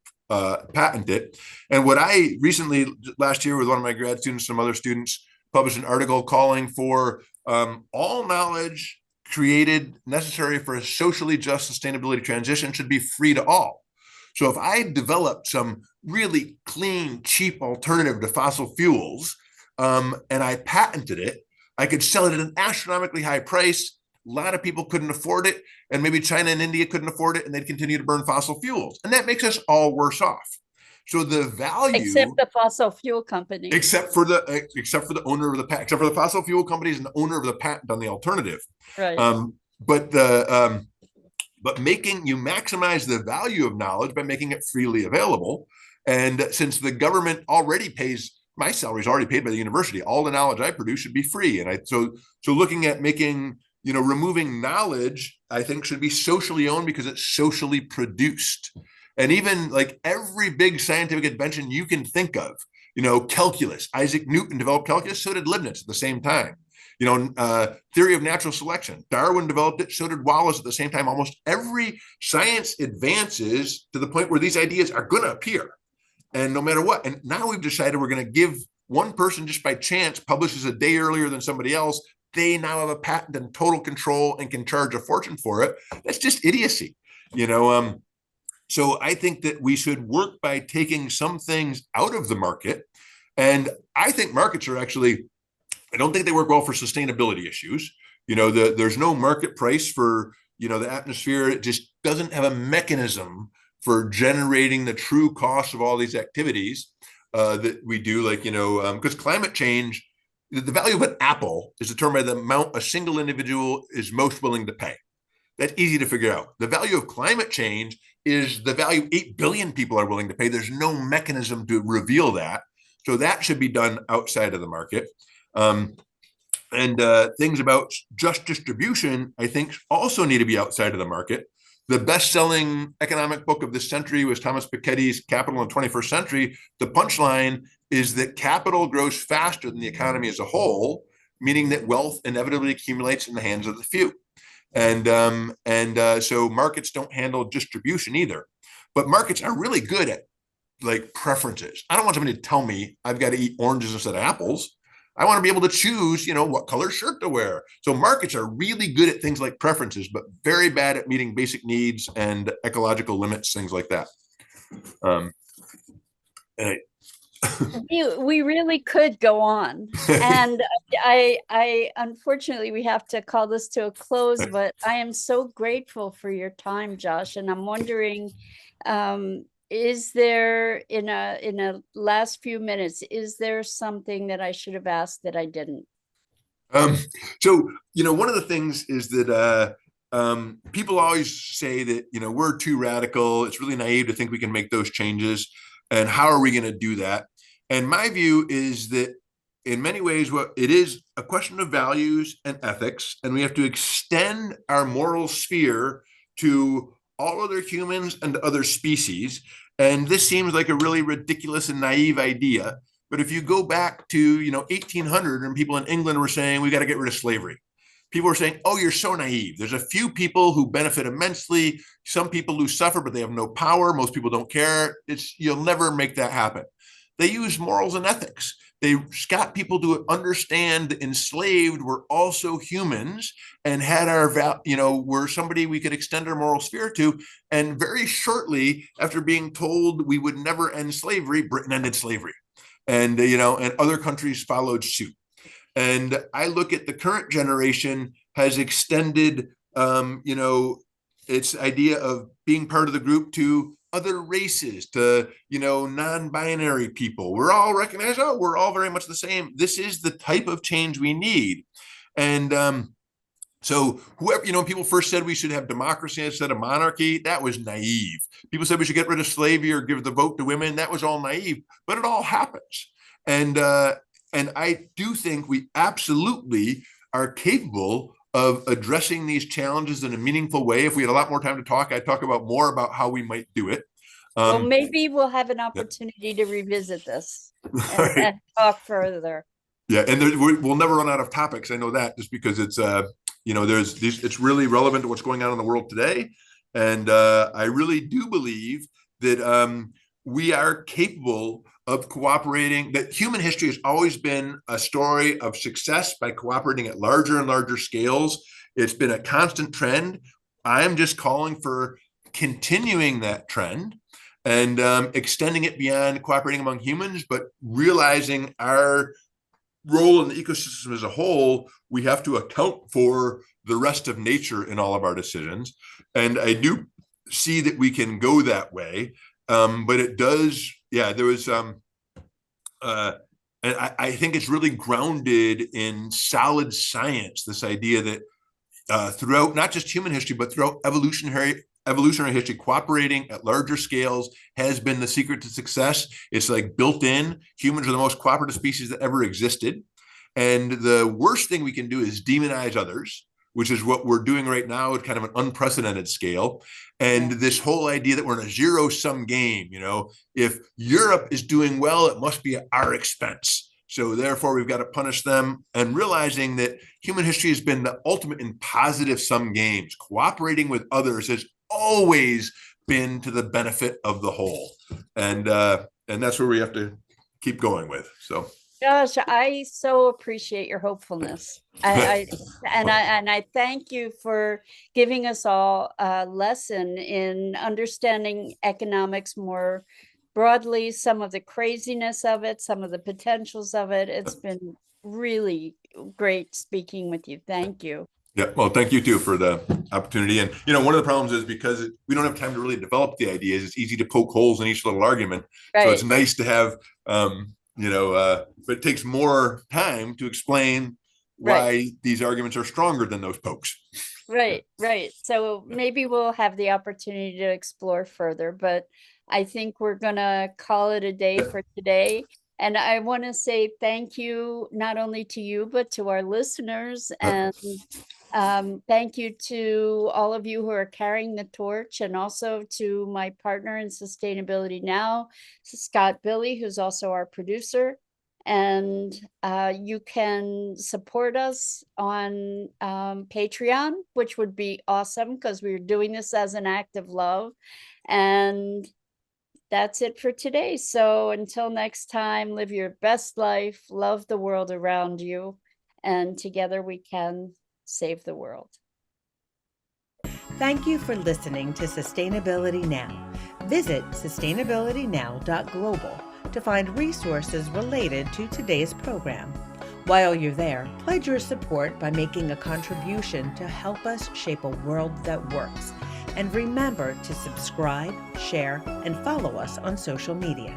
patent it. And what I recently, last year, with one of my grad students, some other students, published an article calling for all knowledge created necessary for a socially just sustainability transition should be free to all. So if I developed some really clean, cheap alternative to fossil fuels, and I patented it, I could sell it at an astronomically high price. A lot of people couldn't afford it, and maybe China and India couldn't afford it, and they'd continue to burn fossil fuels. And that makes us all worse off. So the value, except the fossil fuel companies, except for the owner of the patent, except for the fossil fuel companies and the owner of the patent on the alternative. Right. But you maximize the value of knowledge by making it freely available. And since the government already pays my salary is already paid by the university. All the knowledge I produce should be free. And so looking at making, removing knowledge, I think should be socially owned because it's socially produced. And even like every big scientific invention you can think of, calculus, Isaac Newton developed calculus, so did Leibniz at the same time. Theory of natural selection, Darwin developed it, so did Wallace at the same time. Almost every science advances to the point where these ideas are going to appear. And no matter what, and now we've decided we're going to give one person just by chance publishes a day earlier than somebody else. They now have a patent and total control and can charge a fortune for it. That's just idiocy, So I think that we should work by taking some things out of the market. And I think markets are actually, I don't think they work well for sustainability issues. There's no market price for, the atmosphere. It just doesn't have a mechanism for generating the true cost of all these activities that we do, because climate change, the value of an apple is determined by the amount a single individual is most willing to pay. That's easy to figure out. The value of climate change is the value 8 billion people are willing to pay. There's no mechanism to reveal that. So that should be done outside of the market. Things about just distribution, I think, also need to be outside of the market. The best-selling economic book of this century was Thomas Piketty's Capital in the 21st Century. The punchline is that capital grows faster than the economy as a whole, meaning that wealth inevitably accumulates in the hands of the few. So markets don't handle distribution either. But markets are really good at preferences. I don't want somebody to tell me I've got to eat oranges instead of apples. I want to be able to choose, what color shirt to wear. So markets are really good at things like preferences, but very bad at meeting basic needs and ecological limits, things like that. We really could go on. And I unfortunately, we have to call this to a close, but I am so grateful for your time, Josh. And I'm wondering, is there in a last few minutes, is there something that I should have asked that I didn't? So, one of the things is that people always say that, we're too radical. It's really naive to think we can make those changes. And how are we going to do that? And my view is that in many ways, it is a question of values and ethics, and we have to extend our moral sphere to all other humans and other species. And this seems like a really ridiculous and naive idea. But if you go back to, 1800, and people in England were saying, we got to get rid of slavery. People were saying, oh, you're so naive. There's a few people who benefit immensely. Some people who suffer, but they have no power. Most people don't care. You'll never make that happen. They use morals and ethics. They got people to understand the enslaved were also humans and had were somebody we could extend our moral sphere to. And very shortly after being told we would never end slavery, Britain ended slavery. And, and other countries followed suit. And I look at the current generation has extended, its idea of being part of the group to other races, to, non-binary people. We're all recognized, we're all very much the same. This is the type of change we need. And so whoever, when people first said we should have democracy instead of monarchy, that was naive. People said we should get rid of slavery or give the vote to women. That was all naive, but it all happens. And I do think we absolutely are capable of addressing these challenges in a meaningful way. If we had a lot more time to talk, I'd talk more about how we might do it. Well, maybe we'll have an opportunity to revisit this and talk further. Yeah, and we'll never run out of topics. I know that, just because it's it's really relevant to what's going on in the world today. And I really do believe that we are capable of cooperating, that human history has always been a story of success by cooperating at larger and larger scales. It's been a constant trend. I'm just calling for continuing that trend and extending it beyond cooperating among humans, but realizing our role in the ecosystem as a whole. We have to account for the rest of nature in all of our decisions. And I do see that we can go that way. But it does, there was, and I think it's really grounded in solid science, this idea that throughout not just human history, but throughout evolutionary evolutionary history, cooperating at larger scales has been the secret to success. It's like built in. Humans are the most cooperative species that ever existed. And the worst thing we can do is demonize others, which is what we're doing right now at kind of an unprecedented scale. And this whole idea that we're in a zero-sum game, if Europe is doing well, it must be at our expense. So therefore, we've got to punish them, and realizing that human history has been the ultimate in positive sum games. Cooperating with others has always been to the benefit of the whole. And that's where we have to keep going with. So. Gosh, I so appreciate your hopefulness. I thank you for giving us all a lesson in understanding economics more broadly, some of the craziness of it, some of the potentials of it. It's been really great speaking with you. Thank you. Yeah, well, thank you too for the opportunity. And one of the problems is because we don't have time to really develop the ideas, it's easy to poke holes in each little argument. Right. So it's nice to have but it takes more time to explain why these arguments are stronger than those pokes. Right. So maybe we'll have the opportunity to explore further, but I think we're going to call it a day for today. And I want to say thank you, not only to you, but to our listeners. And thank you to all of you who are carrying the torch, and also to my partner in Sustainability Now, Scott Billy, who's also our producer. And you can support us on Patreon, which would be awesome because we're doing this as an act of love. And that's it for today. So until next time, live your best life, love the world around you, and together we can save the world. Thank you for listening to Sustainability Now. Visit sustainabilitynow.global to find resources related to today's program. While you're there, pledge your support by making a contribution to help us shape a world that works. And remember to subscribe, share, and follow us on social media.